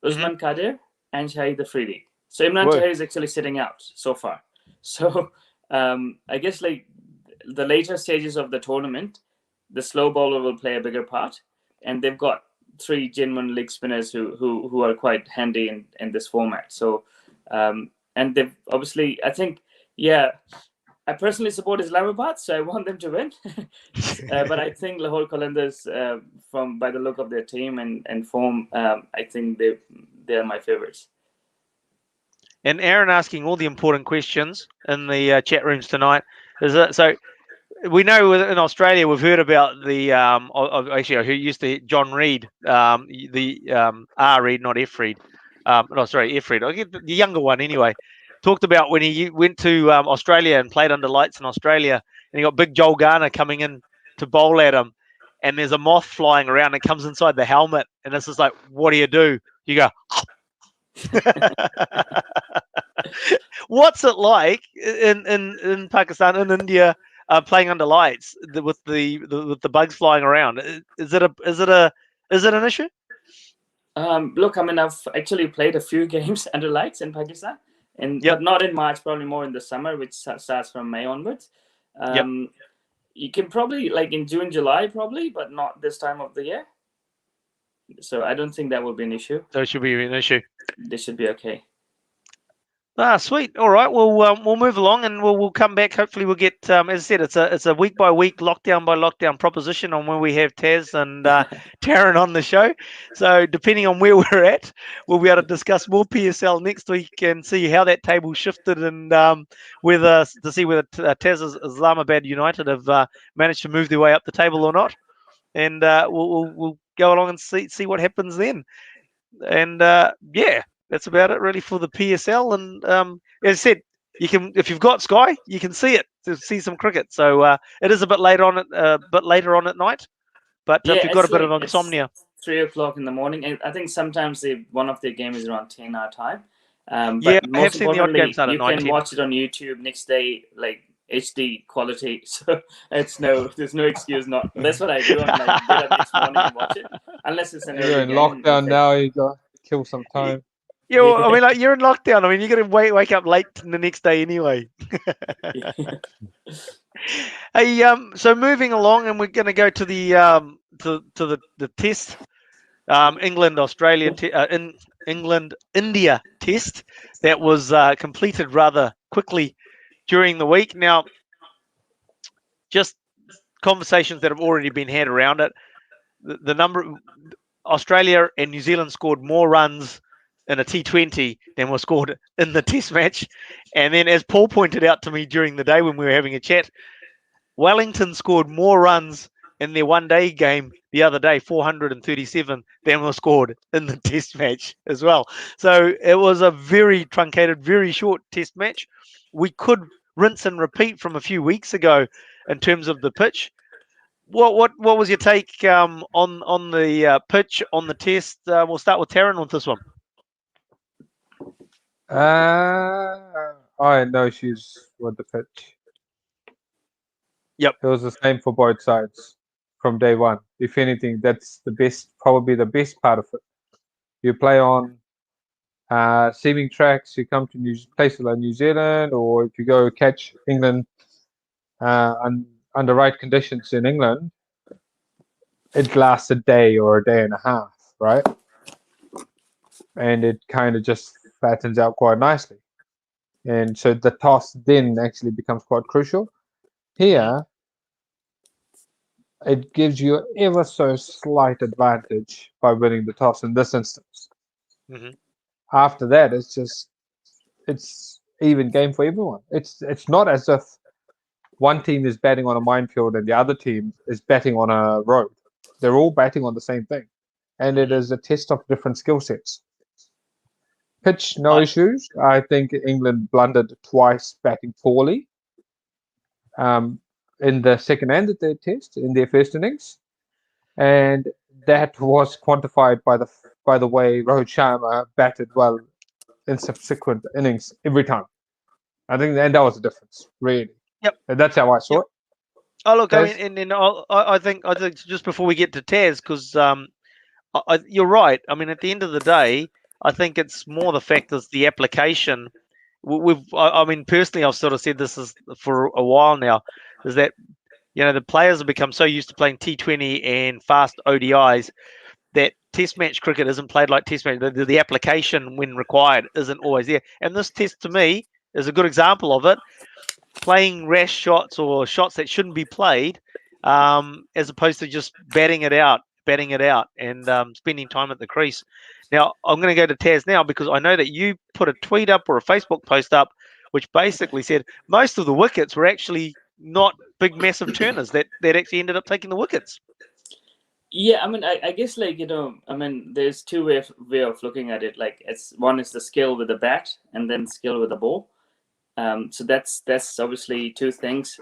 Usman Kadir, and Shahid Afridi. So Imran Tahir is actually sitting out so far. So I guess like the later stages of the tournament, the slow bowler will play a bigger part, and they've got 3 genuine leg spinners who are quite handy in this format. So and they've obviously, I think, I personally support Islamabad, so I want them to win. But I think Lahore Qalandars, by the look of their team and form, I think they are my favorites. And Aaron asking all the important questions in the chat rooms tonight. So we know in Australia we've heard about the actually who used to John Reid, the R Reid, not F Reid. F Reid. I get the younger one anyway. Talked about when he went to Australia and played under lights in Australia, and he got big Joel Garner coming in to bowl at him, and there's a moth flying around and comes inside the helmet, and it's just like, what do? You go. What's it like in Pakistan, in India, playing under lights with the bugs flying around? Is it an issue? Look, I mean, I've actually played a few games under lights in Pakistan, but not in March, probably more in the summer, which starts from May onwards. You can probably, like in June, July, probably, but not this time of the year. So I don't think that will be an issue. So it should be an issue. This should be okay. Sweet. All right. Well, we'll move along, and we'll come back. Hopefully, we'll get. As I said, it's a week by week, lockdown by lockdown proposition on when we have Tazz and Tarun on the show. So depending on where we're at, we'll be able to discuss more PSL next week and see how that table shifted and whether Tazz Islamabad United have managed to move their way up the table or not. And we'll go along and see what happens then. And that's about it really for the PSL. And as I said, you can, if you've got Sky, you can see it to see some cricket. So it is a bit later on at night. But if you've got a bit of insomnia, 3:00 in the morning. And I think sometimes one of their games is around 10 our time. I have seen the odd game start at 9. You can watch it on YouTube next day, like HD quality. So there's no excuse not. That's what I do. I'm like, get up next morning and watch it, unless it's an early You're in game. lockdown now. You got to kill some time. Yeah, well, I mean, like, you're in lockdown. I mean, you're going to wake up late the next day anyway. Hey, so moving along, and we're going to go to the the test, England Australia, England India test that was completed rather quickly during the week. Now, just conversations that have already been had around it. The number Australia and New Zealand scored more runs in a T20 than was scored in the test match. And then, as Paul pointed out to me during the day when we were having a chat, Wellington scored more runs in their one-day game the other day, 437, than was scored in the test match as well. So it was a very truncated, very short test match. We could rinse and repeat from a few weeks ago in terms of the pitch. What was your take on the pitch, on the test? We'll start with Tarun with this one. I had no issues with the pitch. Yep. It was the same for both sides from day one. If anything, that's probably the best part of it. You play on seaming tracks, you come to places like New Zealand, or if you go catch England under right conditions in England, it lasts a day or a day and a half, right? And it kind of just flattens out quite nicely. And so the toss then actually becomes quite crucial. Here, it gives you ever so slight advantage by winning the toss in this instance. Mm-hmm. After that, it's even game for everyone. It's not as if one team is batting on a minefield and the other team is batting on a road. They're all batting on the same thing. And it is a test of different skill sets. Pitch, no issues. I think England blundered twice batting poorly in the second and the third test in their first innings. And that was quantified by the way Rohit Sharma batted well in subsequent innings every time. I think and that was the difference, really. Yep. And that's how I saw it. Oh, look, I Tazz? mean, and then I think just before we get to Taz, because you're right. I mean, at the end of the day, I think it's more the fact is the application. I mean, personally, I've sort of said this is for a while now, is that the players have become so used to playing T20 and fast ODIs that Test match cricket isn't played like Test match. The application when required isn't always there, and this Test to me is a good example of it. Playing rash shots or shots that shouldn't be played, as opposed to just batting it out, and spending time at the crease. Now, I'm going to go to Taz now because I know that you put a tweet up or a Facebook post up which basically said most of the wickets were actually not big, massive turners that actually ended up taking the wickets. Yeah, I mean, I guess like I mean, there's two way of looking at it. Like, one is the skill with the bat, and then skill with the ball. So that's obviously two things,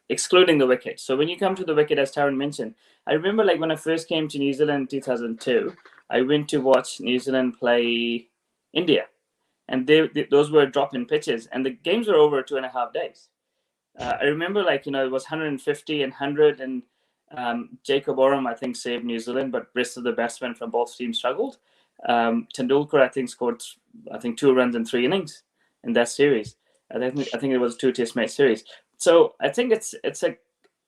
excluding the wicket. So when you come to the wicket, as Tarun mentioned, I remember like when I first came to New Zealand in 2002, I went to watch New Zealand play India, and those were drop-in pitches, and the games were over 2.5 days. I remember like it was 150 and 100, and Jacob Oram I think saved New Zealand, but rest of the batsmen from both teams struggled. Tendulkar I think scored 2 runs in 3 innings in that series. I think it was a 2 Test match series. So I think it's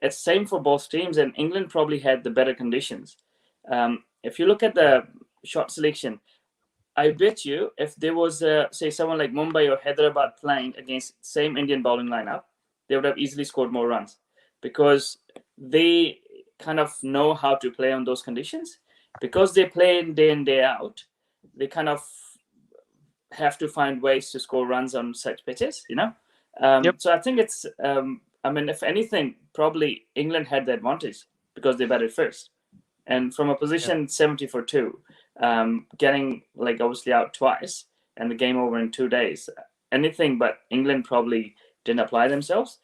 same for both teams, and England probably had the better conditions. If you look at the shot selection, I bet you if there was say someone like Mumbai or Hyderabad playing against same Indian bowling lineup, they would have easily scored more runs because they kind of know how to play on those conditions. Because they play day in, day out, they kind of have to find ways to score runs on such pitches, Yep. So I think it's, I mean, if anything, probably England had the advantage because they batted first. And from a position 70 for 2, getting like obviously out twice and the game over in 2 days, anything but England probably didn't apply themselves.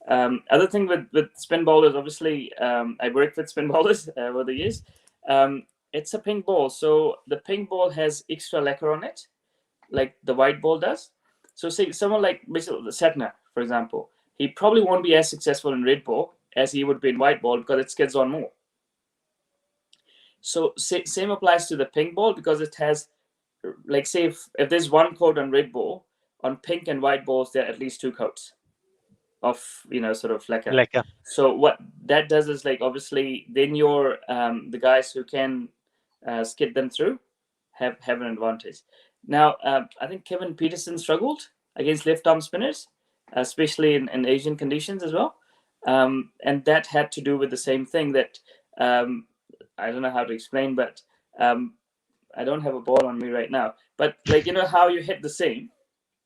Other thing with spin bowlers, obviously, I worked with spin bowlers over the years. It's a pink ball. So the pink ball has extra lacquer on it, like the white ball does. So say someone like Mr. Setner, for example, he probably won't be as successful in red ball as he would be in white ball because it skids on more. So same applies to the pink ball because it has, like say if there's one coat on red ball, on pink and white balls there are at least 2 coats of sort of lacquer. So what that does is like obviously then your the guys who can skid them through have an advantage. Now I think Kevin Peterson struggled against left arm spinners, especially in Asian conditions as well, and that had to do with the same thing that I don't know how to explain, but I don't have a ball on me right now, but like how you hit the seam,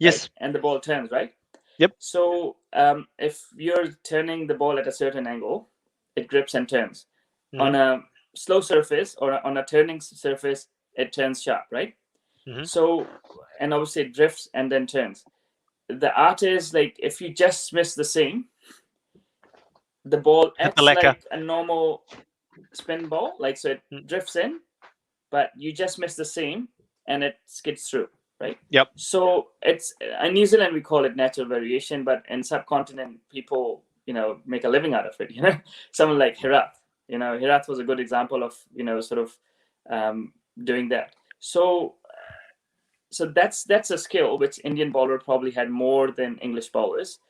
yes, right? And the ball turns, right? Yep. So if you're turning the ball at a certain angle, it grips and turns. Mm-hmm. On a slow surface or on a turning surface, it turns sharp, right? Mm-hmm. So, and obviously it drifts and then turns. The art is like if you just miss the seam, the ball acts like a normal spin ball, like so it drifts in, but you just miss the seam and it skids through. Right. Yep. So it's in New Zealand we call it natural variation, but in subcontinent people make a living out of it. Someone like Herath. Herath was a good example of sort of doing that. So that's a skill which Indian bowler probably had more than English bowlers.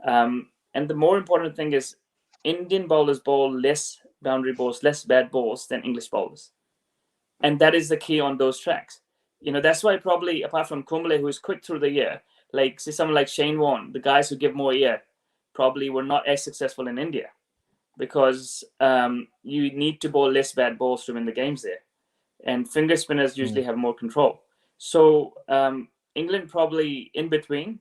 And the more important thing is Indian bowlers bowl less boundary balls, less bad balls than English bowlers, and that is the key on those tracks. That's why probably apart from Kumble, who is quick through the year, like say someone like Shane Warne, the guys who give more air probably were not as successful in India because you need to bowl less bad balls to win the games there. And finger spinners usually have more control. So England probably in between.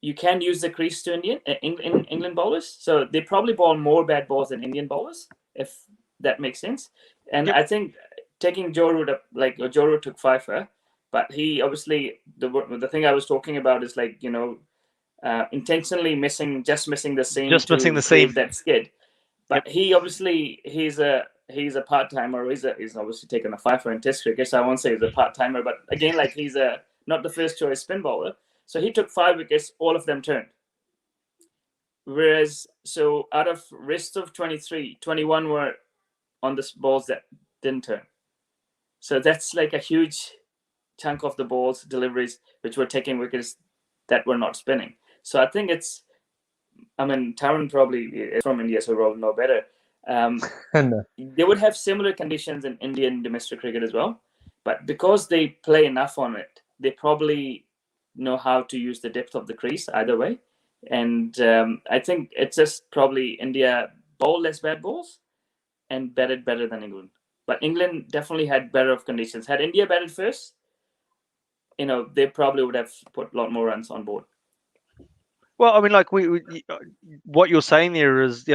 You can use the crease to England bowlers. So they probably bowl more bad balls than Indian bowlers, if that makes sense. And I think taking Joe Root up, like Joe Root took 5 but he obviously the thing I was talking about is like intentionally missing the seam, that skid. But he obviously he's a part timer. He's obviously taken a 5 in Test cricket. So I won't say he's a part timer, but again, like he's not the first choice spin bowler. So he took 5 wickets, all of them turned. Whereas, so out of rest of 23, 21 were on the balls that didn't turn. So that's like a huge chunk of the balls deliveries which were taking wickets that were not spinning. So I think it's, I mean, Tarun probably is from India, so we'll know better. They would have similar conditions in Indian domestic cricket as well, but because they play enough on it, they probably know how to use the depth of the crease either way. And I think it's just probably India bowled less bad balls and batted better than England. But England definitely had better of conditions. Had India batted first, they probably would have put a lot more runs on board. Well, I mean, like what you're saying there is,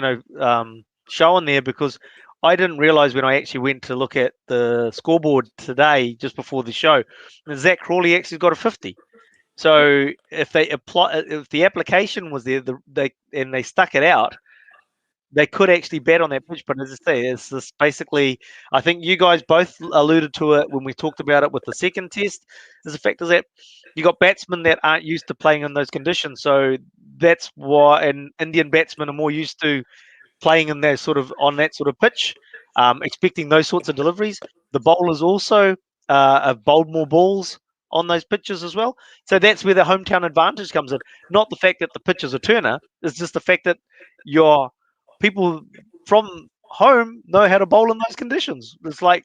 shown there, because I didn't realize when I actually went to look at the scoreboard today, just before the show, that Zach Crawley actually got a 50. So if the application was there, they stuck it out, they could actually bet on that pitch. But as I say, it's this basically, I think you guys both alluded to it when we talked about it with the second test. The fact is that you got batsmen that aren't used to playing in those conditions. So that's why, and Indian batsmen are more used to playing in that sort of pitch, expecting those sorts of deliveries. The bowlers also have bowled more balls on those pitches as well. So that's where the hometown advantage comes in. Not the fact that the pitch is a turner, it's just the fact that your people from home know how to bowl in those conditions. It's like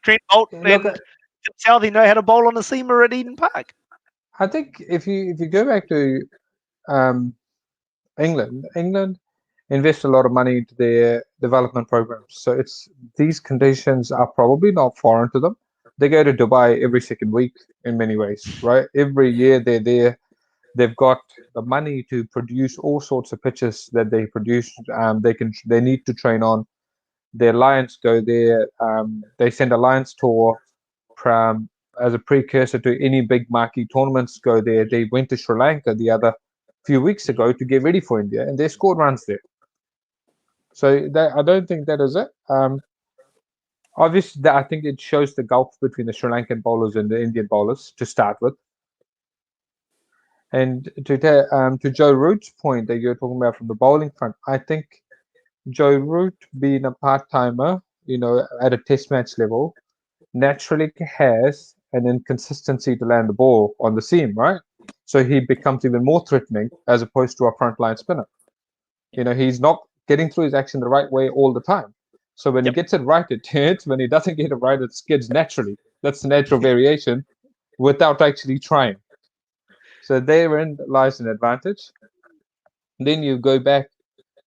Trent Bolt and Southey know how to bowl on a seamer at Eden Park. I think if you go back to England invest a lot of money into their development programs. So these conditions are probably not foreign to them. They go to Dubai every second week in many ways, right? Every year they're there. They've got the money to produce all sorts of pitches that they produce. They need to train on. Their Lions go there. They send a Lions tour as a precursor to any big marquee tournaments. Go there. They went to Sri Lanka the other few weeks ago to get ready for India, and they scored runs there. So I don't think that is it. Obviously, I think it shows the gulf between the Sri Lankan bowlers and the Indian bowlers to start with. And to Joe Root's point that you're talking about from the bowling front, I think Joe Root, being a part-timer, at a test match level, naturally has an inconsistency to land the ball on the seam, right? So he becomes even more threatening as opposed to a frontline spinner. He's not getting through his action the right way all the time. So when he gets it right, it hits. When he doesn't get it right, it skids naturally. That's the natural variation without actually trying. So therein lies an advantage. Then you go back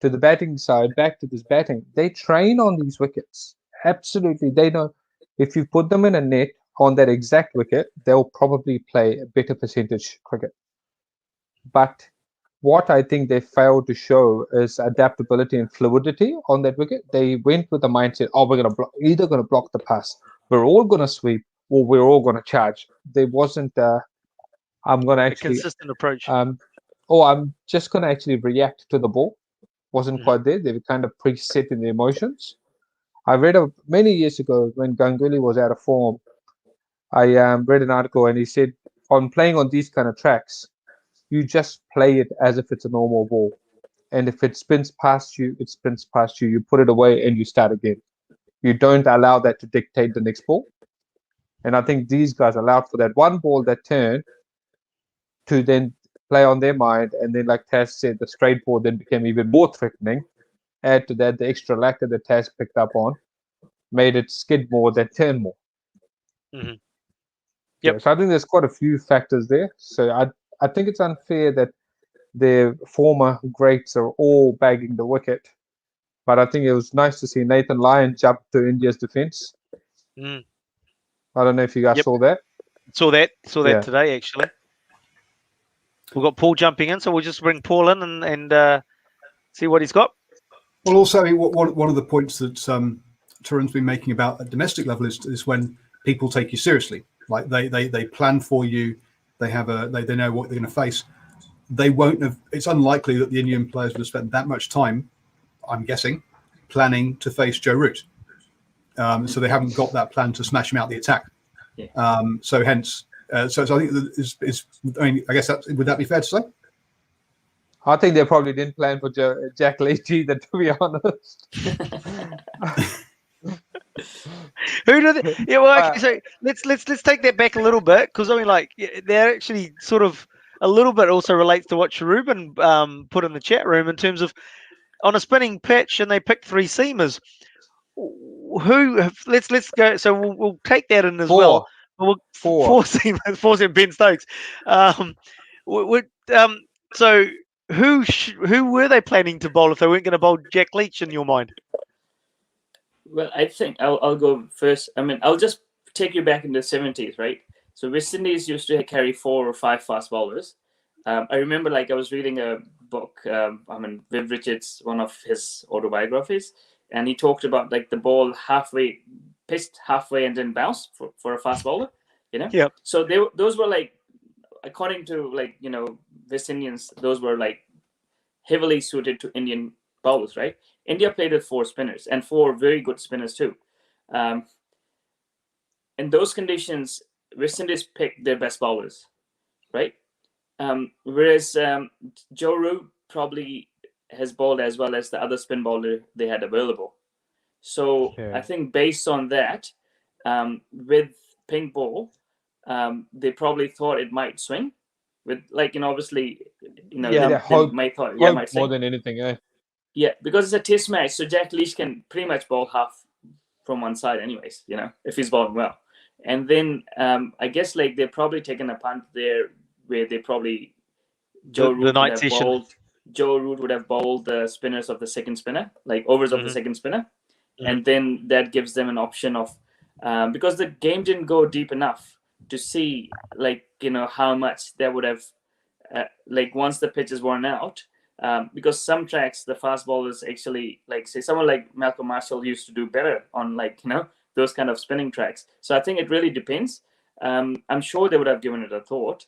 to the batting side, back to this batting. They train on these wickets. Absolutely. They know if you put them in a net on that exact wicket, they'll probably play a better percentage cricket. But what I think they failed to show is adaptability and fluidity on that wicket. They went with the mindset, we're either going to block the pass, we're all going to sweep, or we're all going to charge. There wasn't I'm going to actually a consistent approach. I'm just going to actually react to the ball. Wasn't quite there. They were kind of preset in the emotions. I read many years ago when Ganguly was out of form. I read an article and he said, on playing on these kind of tracks, you just play it as if it's a normal ball. And if it spins past you, it spins past you. You put it away and you start again. You don't allow that to dictate the next ball. And I think these guys allowed for that one ball that turned to then play on their mind. And then, like Tazz said, the straight ball then became even more threatening. Add to that the extra lacquer that Tazz picked up on made it skid more than turn more. Mm-hmm. Yeah, so I think there's quite a few factors there. So I think it's unfair that their former greats are all bagging the wicket. But I think it was nice to see Nathan Lyon jump to India's defence. I don't know if you guys saw that. Saw that today, actually. We've got Paul jumping in, so we'll just bring Paul in and see what he's got. Well, also, one of the points that Tarun's been making about at domestic level is when people take you seriously. Like they plan for you, they know what they're going to face. They won't have. It's unlikely that the Indian players would have spent that much time, I'm guessing, planning to face Joe Root. So they haven't got that plan to smash him out the attack. So hence, so I think I guess would that be fair to say? I think they probably didn't plan for Jack Leach either, to be honest. Who do they? Yeah, well, okay. But- So let's take that back a little bit, because I mean, like, they're actually sort of a little bit also relates to what Cherubin put in the chat room in terms of on a spinning pitch, and they picked 3 seamers. Let's go. So we'll take that in as well. We'll, Four. 4 seamers, 4 seamers, Ben Stokes. We, so who were they planning to bowl if they weren't going to bowl Jack Leach in your mind? Well, I think I'll go first. I mean, I'll just take you back in the 70s, right? So West Indies used to carry 4 or 5 fast bowlers. I remember, like, I was reading a book. Viv Richards, one of his autobiographies, and he talked about like the ball pitched halfway and then bounced for a fast bowler. Yeah. So those were like, according to like West Indians, those were like heavily suited to Indian bowlers, right? India played with 4 spinners and 4 very good spinners too. In those conditions, West Indies picked their best bowlers, right? Whereas Joe Root probably has bowled as well as the other spin bowler they had available. So I think based on that, with pink ball, they probably thought it might swing. With obviously, hope might thought more might swing. than anything, eh? Yeah, because it's a test match, so Jack Leach can pretty much bowl half from one side, anyways. If he's bowling well, and then I guess like they're probably taking a punt there, where they probably Joe Root would have bowled the spinners of the second spinner, like overs of the second spinner, and then that gives them an option of because the game didn't go deep enough to see how much they would have once the pitch is worn out. Because some tracks, the fast bowlers actually, like say someone like Malcolm Marshall used to do better on those kind of spinning tracks. So I think it really depends. I'm sure they would have given it a thought.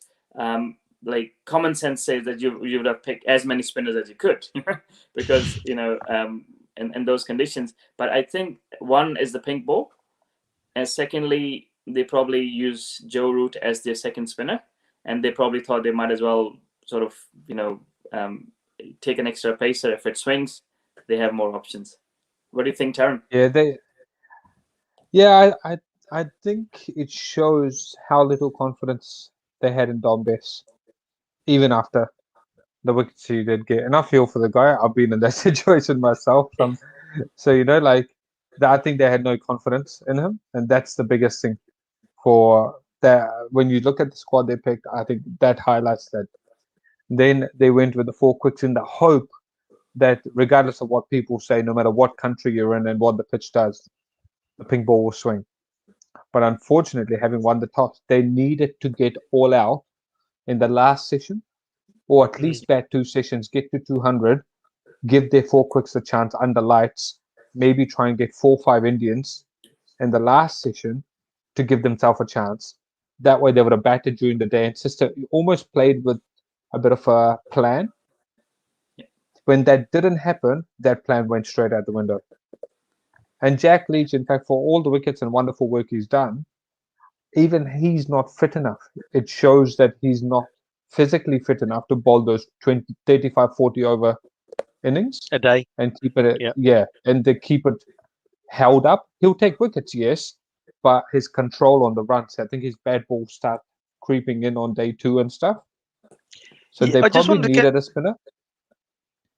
Like common sense says that you would have picked as many spinners as you could, because in those conditions. But I think one is the pink ball, and secondly they probably use Joe Root as their second spinner, and they probably thought they might as well sort of take an extra pacer. If it swings, they have more options. What do you think, Tarun? I think it shows how little confidence they had in Dom Bess, even after the wickets he did get. And I feel for the guy. I've been in that situation myself. So I think they had no confidence in him, and that's the biggest thing for that. When you look at the squad they picked, I think that highlights that. Then they went with the 4 quicks in the hope that regardless of what people say, no matter what country you're in and what the pitch does, the pink ball will swing. But unfortunately, having won the toss, they needed to get all out in the last session, or at least bat 2 sessions, get to 200, give their 4 quicks a chance under lights, maybe try and get 4 or 5 Indians in the last session to give themselves a chance. That way they would have batted during the day, and Sister almost played with a bit of a plan. When that didn't happen, that plan went straight out the window. And Jack Leach, in fact, for all the wickets and wonderful work he's done, even he's not fit enough. It shows that he's not physically fit enough to bowl those 20, 35, 40 over innings a day and keep it, and to keep it held up. He'll take wickets, yes, but his control on the runs, I think his bad balls start creeping in on day 2 and stuff. So they probably needed a spinner.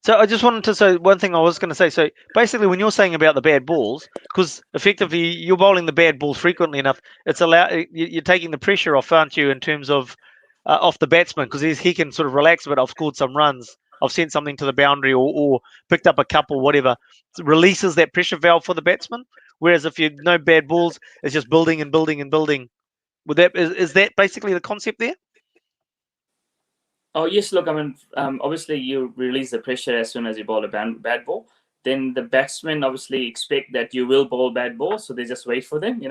So I just wanted to say one thing I was going to say. So basically, when you're saying about the bad balls, because effectively you're bowling the bad balls frequently enough, you're taking the pressure off, aren't you, in terms of off the batsman, because he can sort of relax a bit. I've scored some runs, I've sent something to the boundary, or picked up a couple, whatever. It releases that pressure valve for the batsman. Whereas if you no bad balls, it's just building and building and building. Is that basically the concept there? Oh yes, look, I mean, obviously you release the pressure as soon as you bowl a bad ball. Then the batsmen obviously expect that you will bowl bad balls, so they just wait for them,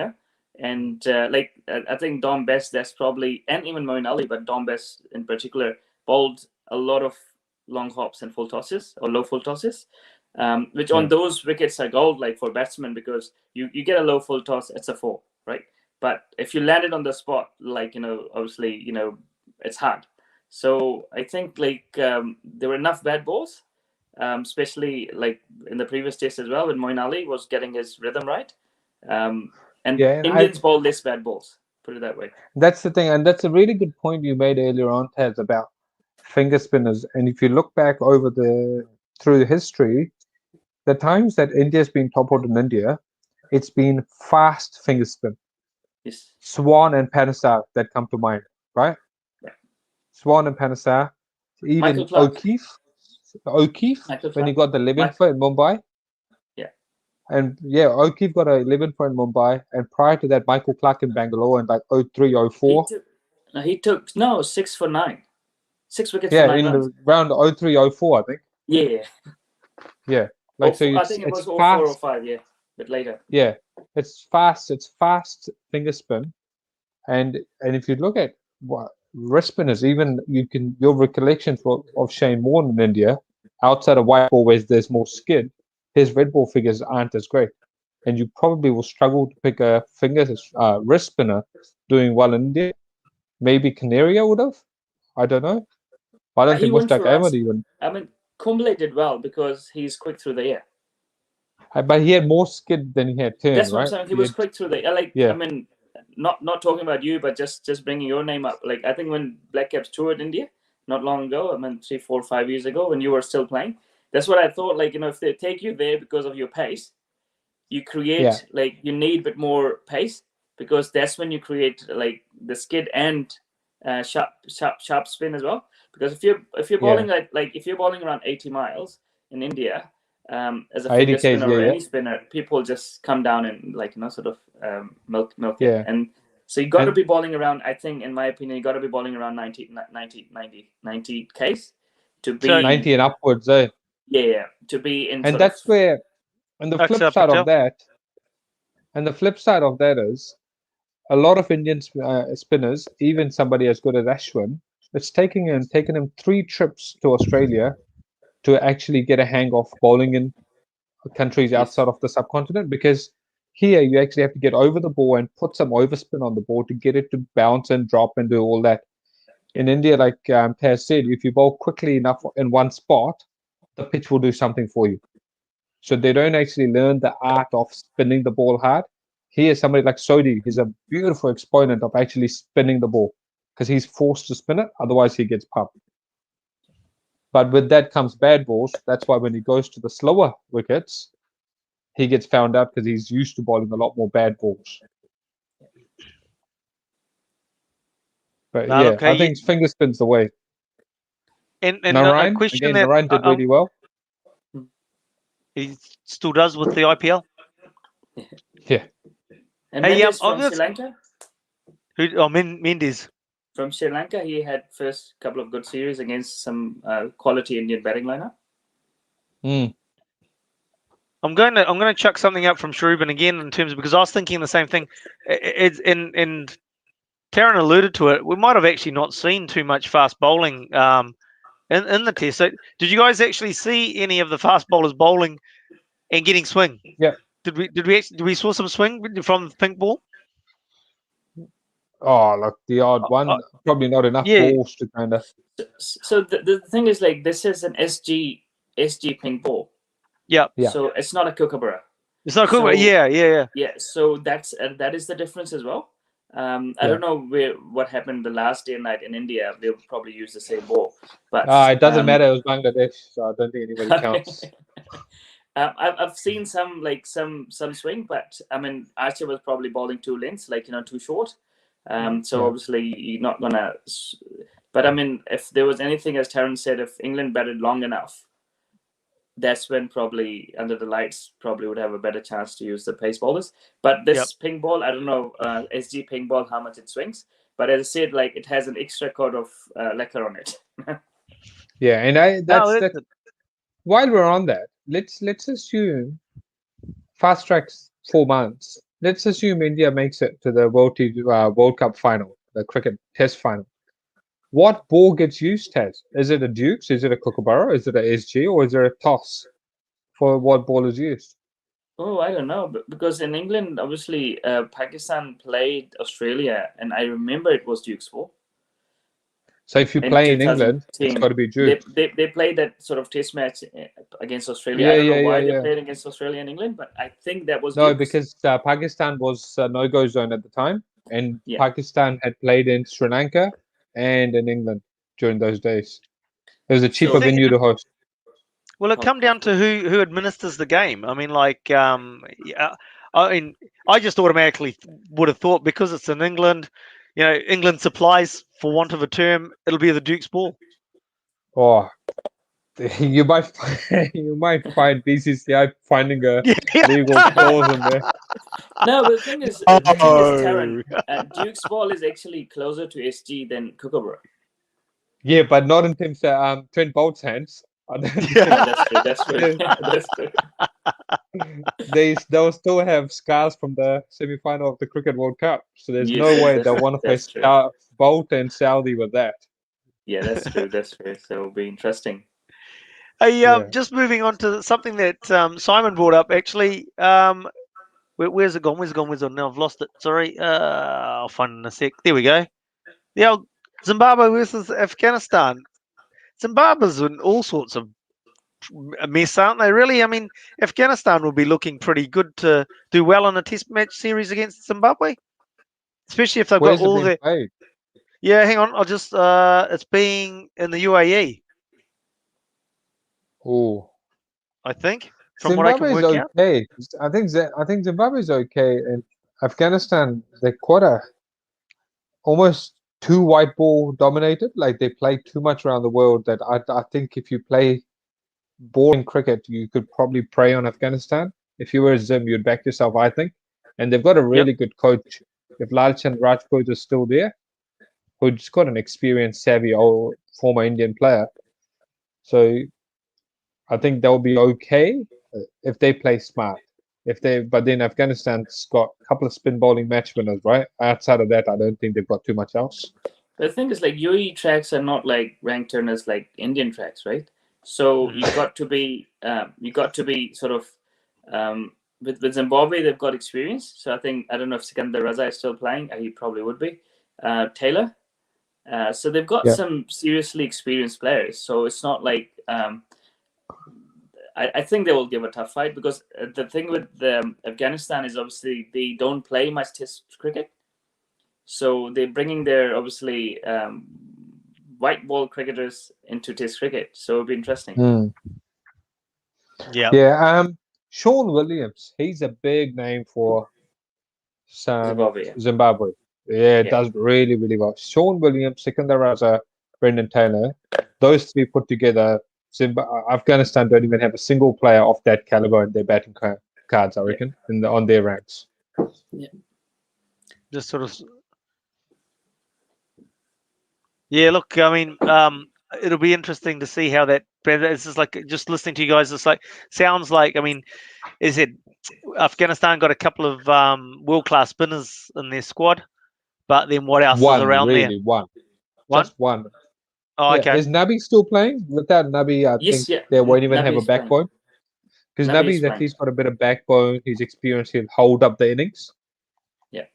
And I think Dom Bess, that's probably, and even Moeen Ali, but Dom Bess in particular, bowled a lot of long hops and full tosses or low full tosses, which on those wickets are gold, like for batsmen, because you get a low full toss, it's a 4, right? But if you land it on the spot, obviously, it's hard. So I think like there were enough bad balls, especially like in the previous test as well when Moeen Ali was getting his rhythm right. And and Indians bowl less bad balls, put it that way. that's the thing, and that's a really good point you made earlier on, Taz, about finger spinners. And if you look back over through the history, the times that India's been toppled in India, it's been fast finger spin. Yes. Swan and Panesar that come to mind, right? Right. Swan and Panesar, even O'Keefe Michael when he Clark. got the 11 for in Mumbai. Yeah. And yeah, O'Keefe got an 11 for in Mumbai, and prior to that, Michael Clark in Bangalore in like 03, 04. He took 6 for 9. 6 wickets Yeah, for 9 in runs. around 03, 04, I think. Yeah. Yeah. Like, so I think it was 04 fast. or 05, yeah. But later. Yeah. It's fast finger spin. And if you look at what wrist spinners, even your recollections of Shane Warne in India, outside of white ball where there's more skid, his red ball figures aren't as great. And you probably will struggle to pick a wrist spinner doing well in India. Maybe Canaria would have. I don't know. I don't think Mushtaq Ahmed even. I mean, Kumble did well because he's quick through the air. But he had more skid than he had turn, That's what right? I'm saying. He was quick through the air. Yeah. I mean, not talking about you, but just bringing your name up. Like, I think when Black Caps toured India not long ago, I mean, 3, 4, 5 years ago when you were still playing, that's what I thought. Like, if they take you there because of your pace, you create, you need a bit more pace because that's when you create, like, the skid and sharp spin as well. Because if you're bowling if you're bowling around 80 miles in India, as a finger spinner or any spinner, people just come down and sort of milk it. And so you got to be bowling around, I think, in my opinion, you got to be bowling around 90 Ks to be 90 and upwards, eh? Yeah, to be in. And that's where, and the flip side of that is a lot of Indian spinners, even somebody as good as Ashwin, it's taken him 3 trips to Australia to actually get a hang of bowling in countries outside of the subcontinent, because here you actually have to get over the ball and put some overspin on the ball to get it to bounce and drop and do all that. In India, like Tazz said, if you bowl quickly enough in one spot, the pitch will do something for you. So they don't actually learn the art of spinning the ball hard. Here, somebody like Sodhi, he's a beautiful exponent of actually spinning the ball because he's forced to spin it, otherwise he gets pumped. But with that comes bad balls. That's why when he goes to the slower wickets, he gets found out because he's used to bowling a lot more bad balls. But I think finger spin's the way. And Narayan, a question again, that Narayan did really well. He still does with the IPL. Yeah. And Mendes from Sri Lanka? Mendes. From Sri Lanka, he had first couple of good series against some quality Indian batting lineup. I'm going to chuck something up from Shrubin again in terms of, because I was thinking the same thing. And Tarun alluded to it. We might have actually not seen too much fast bowling in the test. So did you guys actually see any of the fast bowlers bowling and getting swing? Yeah. Did we saw some swing from the pink ball? Oh, like the odd one, probably not enough balls to kind of. So the thing is, like, this is an SG pink ball. Yeah. So it's not a kookaburra. It's not a kookaburra. Yeah. So that is the difference as well. I don't know what happened the last day and night in India. They'll probably use the same ball, but it doesn't matter. It was Bangladesh, so I don't think anybody counts. I've seen some swing, but I mean, Archer was probably bowling 2 lengths, too short. So obviously you're not gonna. But I mean, if there was anything, as Tarun said, if England batted long enough, that's when probably under the lights probably would have a better chance to use the pace bowlers. But this ping ball, I don't know, SG ping ball, how much it swings. But as I said, like, it has an extra coat of lacquer on it. Yeah, and that's while we're on that, let's assume fast tracks 4 months. Let's assume India makes it to the World Cup final, the cricket test final. What ball gets used, Tazz? Is it a Dukes? Is it a Kookaburra? Is it a SG? Or is there a toss for what ball is used? Oh, I don't know. Because in England, obviously, Pakistan played Australia, and I remember it was Dukes ball. So if you in play in England, it's 2010. got to be June. They played that sort of test match against Australia. Yeah, I don't know yeah, why yeah, they yeah. played against Australia and England, but I think that was No, Dukes. because Pakistan was no-go zone at the time, and Yeah. Pakistan had played in Sri Lanka and in England during those days. It was a cheaper think- venue to host. Will it come down to who administers the game? I mean, like, yeah, I mean, I just automatically would have thought because it's in England, you know, England supplies, for want of a term, it'll be the Duke's ball. Oh, you might find BCCI finding a legal clause in there. No, but the thing is, Tarun, Duke's ball is actually closer to SG than Kookaburra. Yeah, but not in terms of Trent Bolt's hands. I don't think That's true. That's true. That's true. they'll still have scars from the semi-final of the Cricket World Cup, so there's Yes, no way that's they'll true. want to That's face true. Bolt and Saudi with that. Yeah, that's true. That's true. So it'll be interesting. Hey, Yeah. just moving on to something that Simon brought up. Actually, where's it gone? Where's it gone? Where's it gone? Now I've lost it. Sorry. I'll find it in a sec. There we go. The old Zimbabwe versus Afghanistan. Zimbabwe's in all sorts of a mess, aren't they? Really? I mean, Afghanistan will be looking pretty good to do well in a Test match series against Zimbabwe, especially if they've Where's got all it the. been played? Yeah, hang on. I'll just. It's being in the UAE, Oh, I think, from what I can Zimbabwe is work out. okay. I think Zimbabwe is okay, and Afghanistan they're quite almost too white ball dominated. Like they play too much around the world. That I think if you play boring cricket, you could probably prey on Afghanistan. If you were Zim, you'd back yourself, I think. And they've got a really good coach. If Lalchand Rajput is still there, who's got an experienced, savvy old former Indian player. So I think they'll be okay if they play smart. But then Afghanistan's got a couple of spin bowling match winners, right? Outside of that, I don't think they've got too much else. The thing is, like UAE tracks are not like rank turners like Indian tracks, right? So you got to be sort of with Zimbabwe, they've got experience. So I don't know if Sikandar Raza is still playing. He probably would be. Taylor. So they've got some seriously experienced players. So it's not like I think they will give a tough fight because the thing with Afghanistan is obviously they don't play much Test cricket. So they're bringing their obviously white ball cricketers into Test cricket. So it'll be interesting. Yeah. Sean Williams, he's a big name for Zimbabwe. Yeah, it does really, really well. Sean Williams, Sikandar Raza, Brendan Taylor, those three put together. Afghanistan don't even have a single player of that caliber in their batting cards, I reckon, on their ranks. Yeah. Just sort of. Yeah, look, I mean, it'll be interesting to see how that. It's just like just listening to you guys. It's like sounds like. I mean, is it Afghanistan got a couple of world-class spinners in their squad, but then what else is around there? One. Just one. Oh, okay. Is Nabi still playing? Without Nabi, I think they won't even have a backbone. Because Nabi's at least got a bit of backbone. His experience, he'll hold up the innings. Yeah.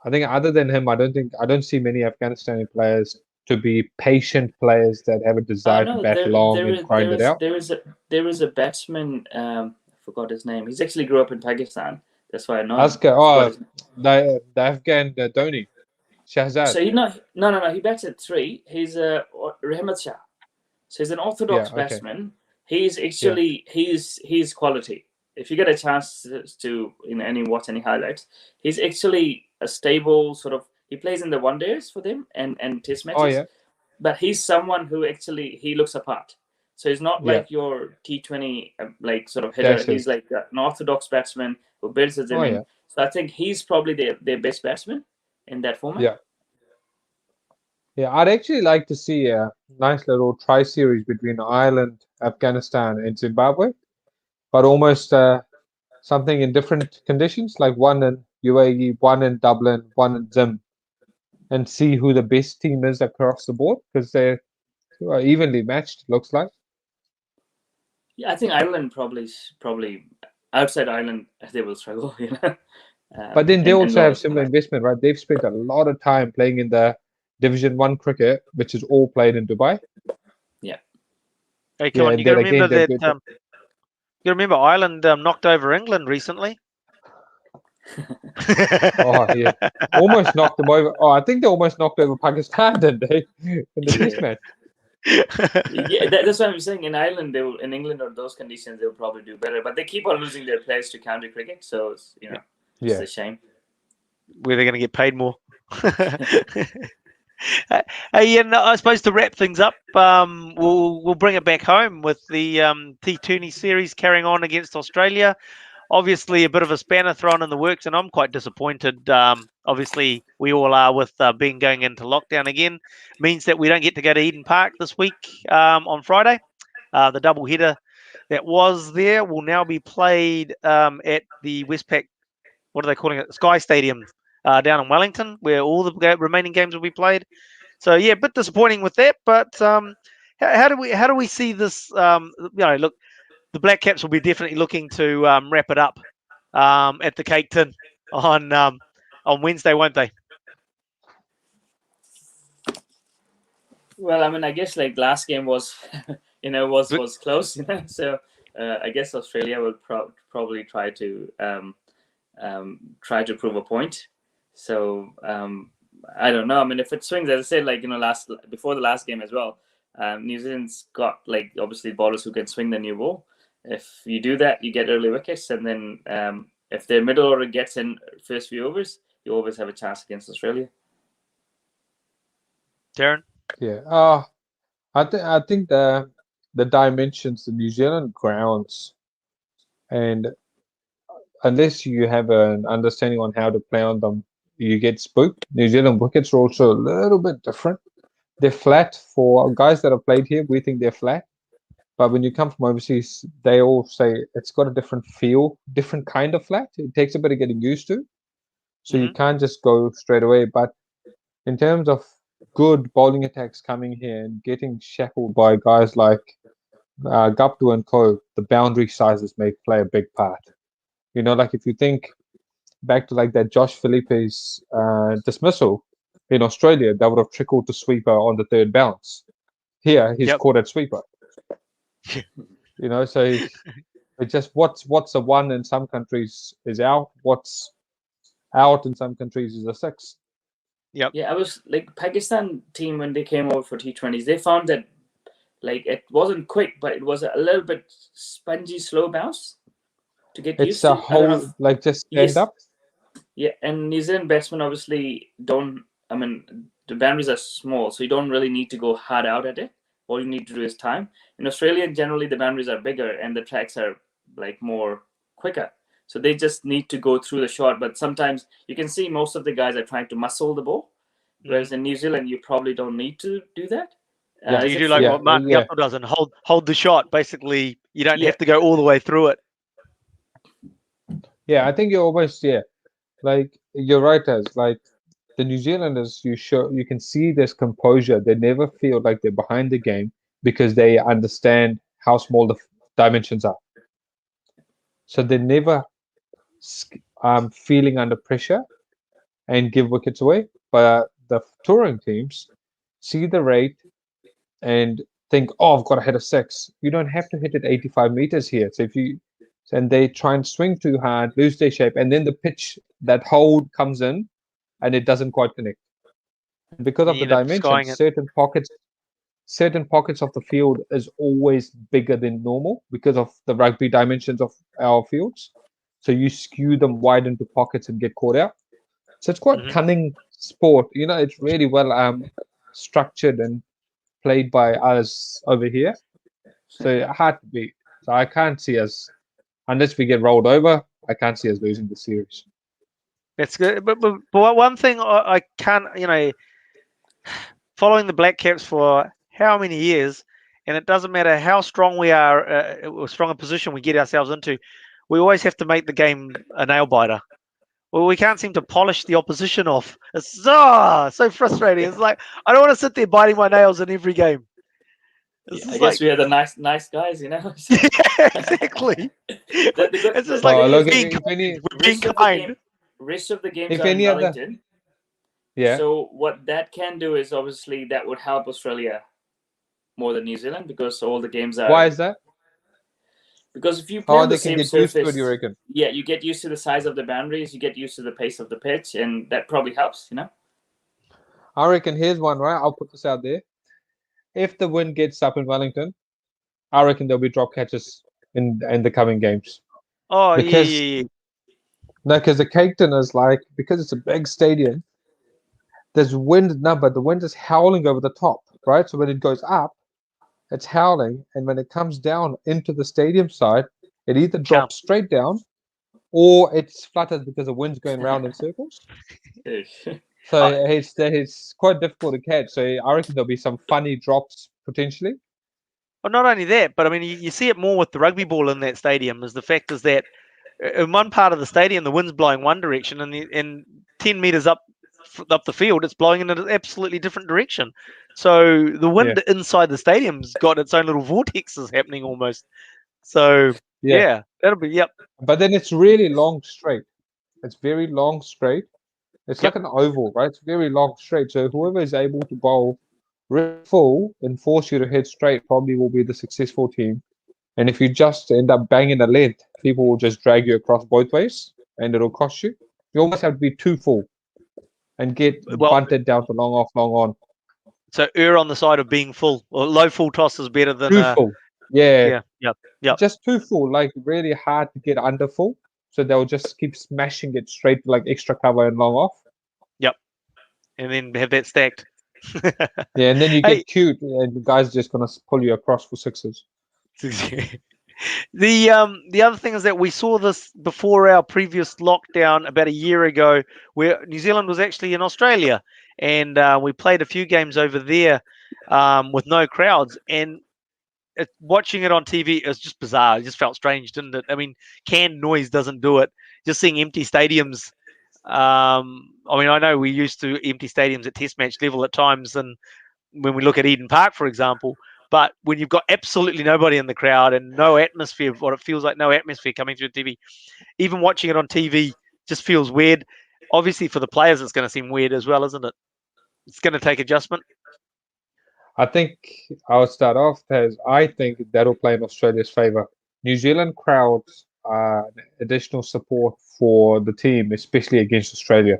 I think other than him, I don't see many Afghanistani players to be patient players that have a desire to bat long and grind it out. There is a batsman. I forgot his name. He's actually grew up in Pakistan. That's why I know. The Afghan Dhoni. Shahzad. So no. He bats at 3. He's Rahmat Shah. So he's an orthodox batsman. He's actually he's quality. If you get a chance to watch any highlights, he's actually a stable sort of. He plays in the one days for them and Test matches. Oh yeah. But he's someone who actually he looks apart. So he's not like your T20 like sort of hitter. He's like an orthodox batsman who builds his inning. So I think he's probably their best batsman in that format. Yeah, I'd actually like to see a nice little tri-series between Ireland, Afghanistan, and Zimbabwe, but almost something in different conditions, like one in UAE, one in Dublin, one in Zim, and see who the best team is across the board because they're evenly matched. Looks like. Yeah, I think Ireland probably outside Ireland they will struggle. But then they also have similar investment, right? They've spent a lot of time playing in the Division 1 cricket, which is all played in Dubai. Hey, come on, and you got to then again, remember that. You remember Ireland knocked over England recently. oh yeah, almost knocked them over. Oh, I think they almost knocked over Pakistan, didn't they, in the Test match? Yeah, that's what I'm saying. In Ireland, in England, or those conditions, they'll probably do better. But they keep on losing their players to county cricket, so it's, it's a shame. Where they're going to get paid more. Hey, and I suppose to wrap things up, we'll bring it back home with the T20 series carrying on against Australia. Obviously, a bit of a spanner thrown in the works, and I'm quite disappointed. Obviously, we all are with being going into lockdown again. Means that we don't get to go to Eden Park this week on Friday. The double header that was there will now be played at the Westpac, what are they calling it? Sky Stadium down in Wellington, where all the remaining games will be played. So yeah, a bit disappointing with that. But how do we see this? Look, the Black Caps will be definitely looking to wrap it up at the Cake Tin on Wednesday, won't they? Well, I mean, I guess like last game was, was close, So I guess Australia will probably try to prove a point. So I don't know. I mean, if it swings, as I said, like before the last game as well, New Zealand's got like obviously bowlers who can swing the new ball. If you do that, you get early wickets, and then if their middle order gets in first few overs, you always have a chance against Australia. Tarun? Yeah. I think the dimensions, the New Zealand grounds, and unless you have an understanding on how to play on them, you get spooked. New Zealand wickets are also a little bit different. They're flat. For guys that have played here, we think they're flat. But when you come from overseas, they all say it's got a different feel, different kind of flat. It takes a bit of getting used to. So you can't just go straight away. But in terms of good bowling attacks coming here and getting shackled by guys like Gupta and co, the boundary sizes may play a big part. Like if you think back to like that Josh Philippe's dismissal in Australia, that would have trickled to sweeper on the third bounce. Here, he's caught at sweeper. So it's just what's a one in some countries is out. What's out in some countries is a six. Yeah, I was like Pakistan team when they came over for T20s. They found that like it wasn't quick, but it was a little bit spongy, slow bounce to get used to. It's a whole like just stand up. Yeah, and New Zealand batsmen obviously don't. I mean, the boundaries are small, so you don't really need to go hard out at it. All you need to do is time. In Australia, generally the boundaries are bigger and the tracks are like more quicker. So they just need to go through the shot. But sometimes you can see most of the guys are trying to muscle the ball. Whereas in New Zealand, you probably don't need to do that. You do like what Martin Gupta does and hold the shot. Basically, you don't have to go all the way through it. Yeah, I think you're almost, like you're right, Tazz. Like the New Zealanders, you can see this composure. They never feel like they're behind the game because they understand how small the dimensions are. So they never feeling under pressure and give wickets away. But the touring teams see the rate and think, oh, I've got to hit a six. You don't have to hit it 85 meters here. So and they try and swing too hard, lose their shape, and then the pitch, that hold comes in and it doesn't quite connect. And because of the dimensions, certain pockets of the field is always bigger than normal because of the rugby dimensions of our fields. So you skew them wide into pockets and get caught out. So it's quite cunning sport. It's really well structured and played by us over here. So hard to beat. So I can't see us, unless we get rolled over, I can't see us losing the series. That's good. But one thing I can't, following the Black Caps for how many years, and it doesn't matter how strong we are, or strong a position we get ourselves into, we always have to make the game a nail biter. Well, we can't seem to polish the opposition off. It's so frustrating. It's like I don't want to sit there biting my nails in every game. I guess we are the nice guys, Yeah, exactly. It's just like we're being kind. Rest of the games are in Wellington. Yeah. So what that can do is obviously that would help Australia more than New Zealand, because all the games are. Why is that? Because if you play on the They can same get used to surface, it, you reckon? yeah, you get used to the size of the boundaries, you get used to the pace of the pitch, and that probably helps, you know? I reckon here's one, right? I'll put this out there. If the wind gets up in Wellington, I reckon there'll be drop catches in the coming games. Oh, Because yeah. no, because the Cape Town is like, because it's a big stadium, there's wind, no, but the wind is howling over the top, right? So when it goes up, it's howling, and when it comes down into the stadium side, it either drops straight down or it's fluttered because the wind's going round in circles. So it's quite difficult to catch. So I reckon there'll be some funny drops potentially. Well, not only that, but I mean, you see it more with the rugby ball in that stadium. Is the fact is that in one part of the stadium, the wind's blowing one direction, and 10 meters up the field, it's blowing in an absolutely different direction. So the wind inside the stadium's got its own little vortexes happening almost. So yeah, that'll be But then it's really long straight. It's very long straight. It's like an oval, right? It's very long straight. So whoever is able to bowl really full and force you to hit straight probably will be the successful team. And if you just end up banging a length, people will just drag you across both ways, and it'll cost you. You almost have to be too full and get bunted down to long off, long on. So err on the side of being full. Or low full toss is better than too full. Yeah. Just too full, like really hard to get under full. So they'll just keep smashing it straight, like extra cover and long off. Yep. And then have that stacked. Yeah, and then you get cute, and the guy's just gonna pull you across for sixes. The other thing is that we saw this before our previous lockdown about a year ago, where New Zealand was actually in Australia, and we played a few games over there with no crowds, and watching it on TV is just bizarre. It just felt strange, didn't it? I mean, canned noise doesn't do it. Just seeing empty stadiums. I mean, I know we used to empty stadiums at Test match level at times, and when we look at Eden Park, for example. But when you've got absolutely nobody in the crowd and no atmosphere, or it feels like no atmosphere coming through TV, even watching it on TV just feels weird. Obviously, for the players, it's going to seem weird as well, isn't it? It's going to take adjustment. I think I'll start off as I think that'll play in Australia's favour. New Zealand crowds are additional support for the team, especially against Australia.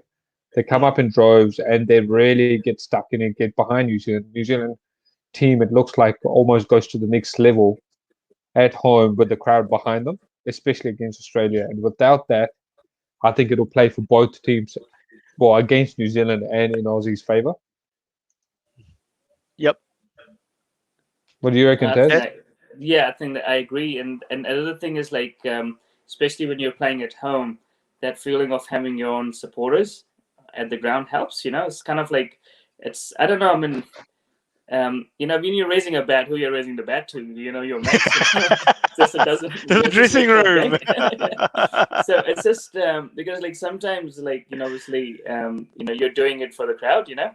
They come up in droves and they really get stuck in and get behind New Zealand. New Zealand team, it looks like, almost goes to the next level at home with the crowd behind them, especially against Australia. And without that, I think it'll play for both teams, well, against New Zealand and in Aussie's favour. Yep. What do you reckon, Tazz? Yeah, I think that I agree. And another thing is like, especially when you're playing at home, that feeling of having your own supporters at the ground helps. You know, it's kind of like I don't know. I mean, you know, when you're raising a bat, who you're raising the bat to, you know, your mates. Just it doesn't. The dressing room. So it's just because like sometimes like, you know, obviously you know, you're doing it for the crowd, you know.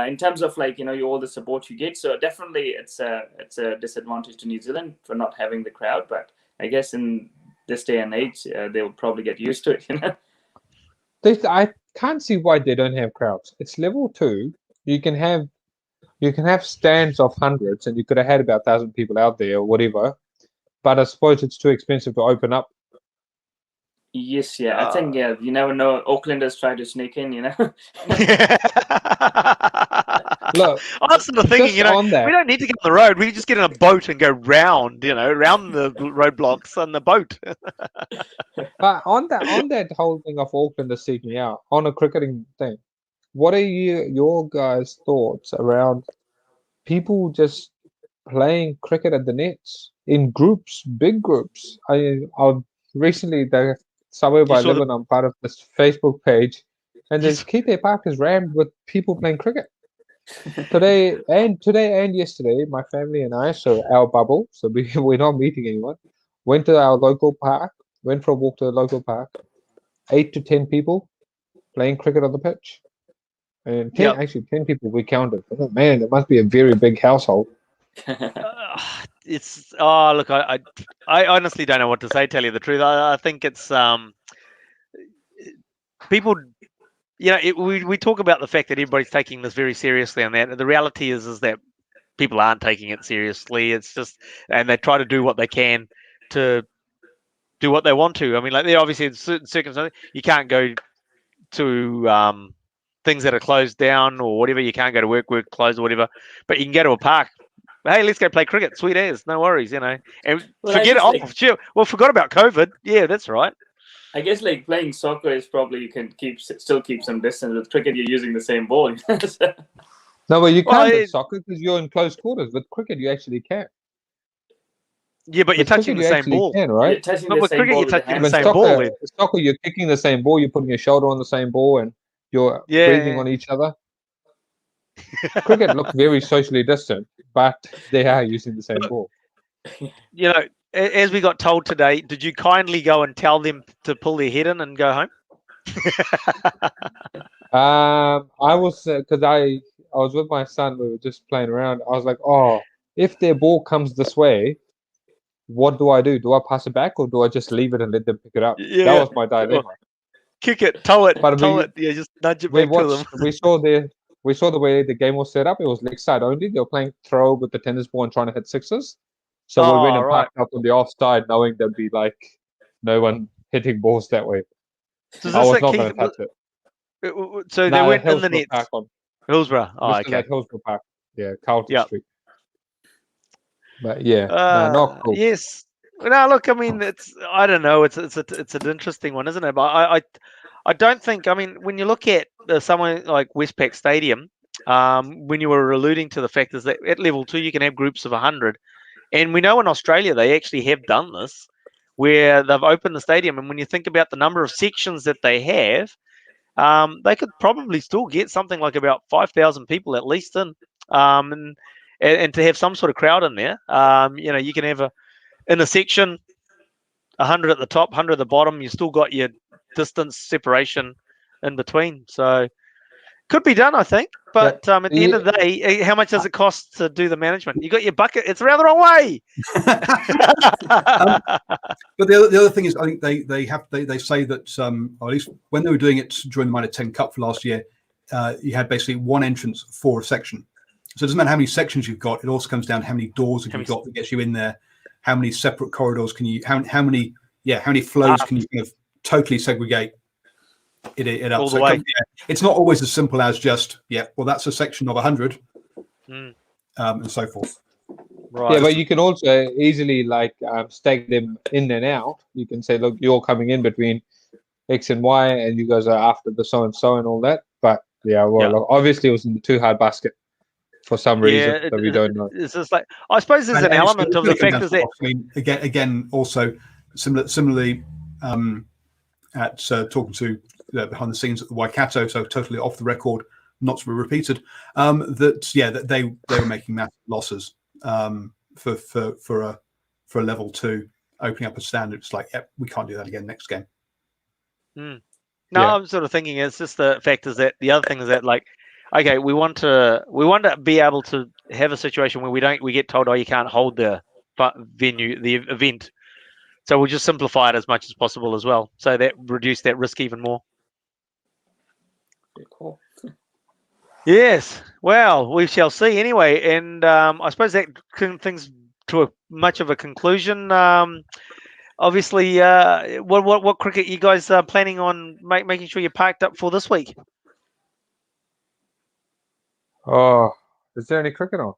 In terms of like, you know, all the support you get, so definitely it's a disadvantage to New Zealand for not having the crowd. But I guess in this day and age, they will probably get used to it. You know, I can't see why they don't have crowds. It's level 2. You can have stands of hundreds, and you could have had about 1,000 people out there or whatever. But I suppose it's too expensive to open up. Yes, yeah. I think, yeah, you never know. Aucklanders try to sneak in, you know. Look, I was sort of thinking, you know, we don't need to get on the road. We can just get in a boat and go round, you know, around the roadblocks on the boat. But on that whole thing of Aucklanders seeking out, on a cricketing thing, what are your guys' thoughts around people just playing cricket at the nets in groups, big groups? I've recently, somewhere by Lebanon, I'm part of this Facebook page, and this Kite Park is rammed with people playing cricket. Today and yesterday, my family and I, so our bubble, so we're not meeting anyone, went to our local park, went for a walk to the local park, 8 to 10 people playing cricket on the pitch. And 10 people we counted. Oh, man, it must be a very big household. It's look, I honestly don't know what to say. Tell you the truth, I think it's people we talk about the fact that everybody's taking this very seriously, and that the reality is that people aren't taking it seriously. It's just, and they try to do what they can to do what they want to. I mean, like, they're obviously in certain circumstances, you can't go to things that are closed down or whatever. You can't go to work closed or whatever, but you can go to a park. Hey, let's go play cricket. Sweet as, no worries, and Well, forget it. like, Chill. Well, forgot about COVID. Yeah, that's right. I guess like playing soccer is probably you can still keep some distance. With cricket, you're using the same ball. No, but you Well, can't with soccer because you're in close quarters. With cricket, you actually can. Yeah, but you're With touching cricket, the you same actually ball. can, right? You're touching But the with same cricket, ball you're with the touching the hands. same But ball. soccer, soccer, you're kicking the same ball. You're putting your shoulder on the same ball, and you're breathing on each other. Cricket look very socially distant, but they are using the same ball. As we got told today, did you kindly go and tell them to pull their head in and go home? I was because I was with my son. We were just playing around. I was like, oh, if their ball comes this way, what do I do? Do I pass it back or do I just leave it and let them pick it up? Yeah, That was my dilemma. Kick it, tow it, But Yeah, just nudge it we back to them. watched. We saw the way the game was set up. It was leg side only. They were playing throw with the tennis ball and trying to hit sixes. So we went and parked up on the offside, knowing there'd be like no one hitting balls that way. So I was not going to touch it. So they went in the net. Park on Hillsborough. Oh, okay. At Hillsborough Park. Yeah, Carlton Yep. Street. But yeah, not cool. Yes. No, look, I mean, I don't know. It's an interesting one, isn't it? But I don't think. I mean, when you look at someone like Westpac Stadium, when you were alluding to the fact is that at level 2 you can have groups of 100, and we know in Australia they actually have done this, where they've opened the stadium, and when you think about the number of sections that they have, they could probably still get something like about 5,000 people at least in, and to have some sort of crowd in there. You can have in a section 100 at the top, 100 at the bottom. You still got your distance separation in between, so could be done, I think. But at the end of the day, how much does it cost to do the management? You got your bucket; it's around the wrong way. But the other thing is, I think they say that, or at least when they were doing it during the Minor 10 Cup for last year, you had basically one entrance for a section. So it doesn't matter how many sections you've got; it also comes down to how many doors have you got that gets you in there. How many separate corridors can you? How many flows can you kind of totally segregate it up? All the way. It's not always as simple as just well, that's a section of 100, and so forth. Right. Yeah, but you can also easily stack them in and out. You can say, look, you're coming in between X and Y, and you guys are after the so and so and all that. But look, obviously it was in the too hard basket for some reason that we don't know. It's just like, I suppose there's an element of the fact is that, I mean, again, also similarly at talking to behind the scenes at the Waikato, so totally off the record, not to be repeated. That they were making massive losses for a level 2 opening up a stand. It's like, we can't do that again next game. No, I'm sort of thinking it's just the fact is that the other thing is that, like, okay, we want to be able to have a situation where we get told, oh, you can't hold the venue, the event. So we'll just simplify it as much as possible as well, so that reduce that risk even more. Cool. Yes. Well, we shall see anyway, and I suppose that things to much of a conclusion. Obviously, what cricket you guys are planning on making sure you're parked up for this week? Oh, is there any cricket on?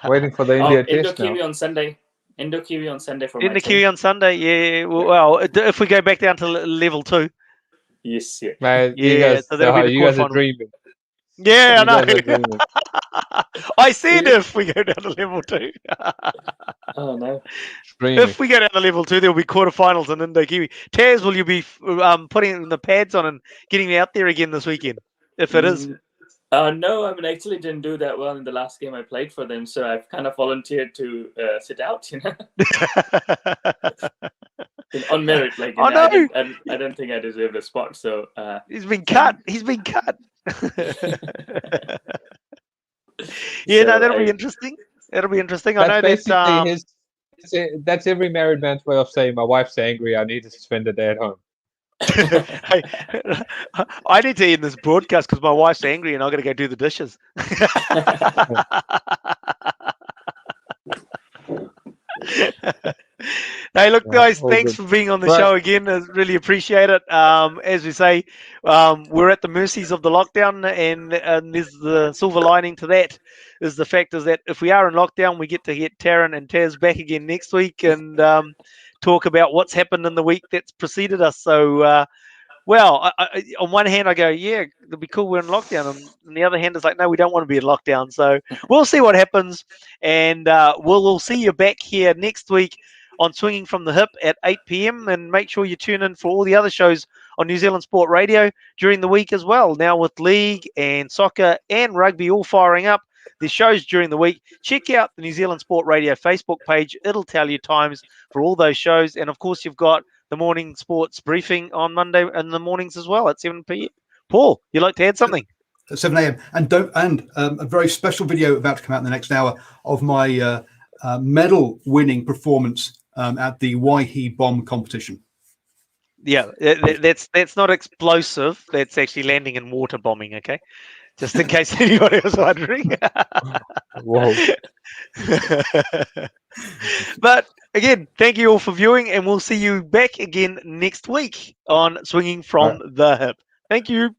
Waiting for the India test now. Indo-Kiwi on Sunday. Indo-Kiwi on Sunday for Indo-Kiwi on Sunday, yeah. Well, if we go back down to level 2. Yes, yeah. Man, So that'll be the you guys are quarterfinal. dreaming. Yeah, I You guys are know. dreaming. I said if we go down to level 2. Oh, no. Dreaming. If we go down to level 2, there will be quarterfinals in Indo-Kiwi. Tazz, will you be putting the pads on and getting me out there again this weekend? If it is. No, I mean, I actually didn't do that well in the last game I played for them, so I've kind of volunteered to sit out, on merit. Like, I don't think I deserve a spot, so he's been cut. He's been cut. That'll be interesting. It'll be interesting. That's I know basically that's every married man's way of saying, my wife's angry, I need to spend a day at home. Hey, I need to end this broadcast because my wife's angry and I've got to go do the dishes. Hey, look, guys, all thanks good. for being on the Right. show again. I really appreciate it. As we say, we're at the mercies of the lockdown, and there's the silver lining to that is the fact is that if we are in lockdown, we get to get Tarun and Tazz back again next week and talk about what's happened in the week that's preceded us. So, well, on one hand, I go, yeah, it'll be cool. We're in lockdown. And on the other hand, it's like, no, we don't want to be in lockdown. So we'll see what happens. And we'll see you back here next week on Swinging from the Hip at 8 p.m. And make sure you tune in for all the other shows on New Zealand Sport Radio during the week as well. Now, with league and soccer and rugby all firing up, there's shows during the week. Check out the New Zealand Sport Radio Facebook page. It'll tell you times for all those shows. And of course, you've got the morning sports briefing on Monday in the mornings as well at 7 p.m. Paul, you'd like to add something? At 7 a.m. And a very special video about to come out in the next hour of my medal-winning performance at the Waihi bomb competition. Yeah, that's not explosive. That's actually landing in water bombing. Okay, just in case anybody was wondering. Whoa. But again, thank you all for viewing, and we'll see you back again next week on Swinging from the Hip. Thank you.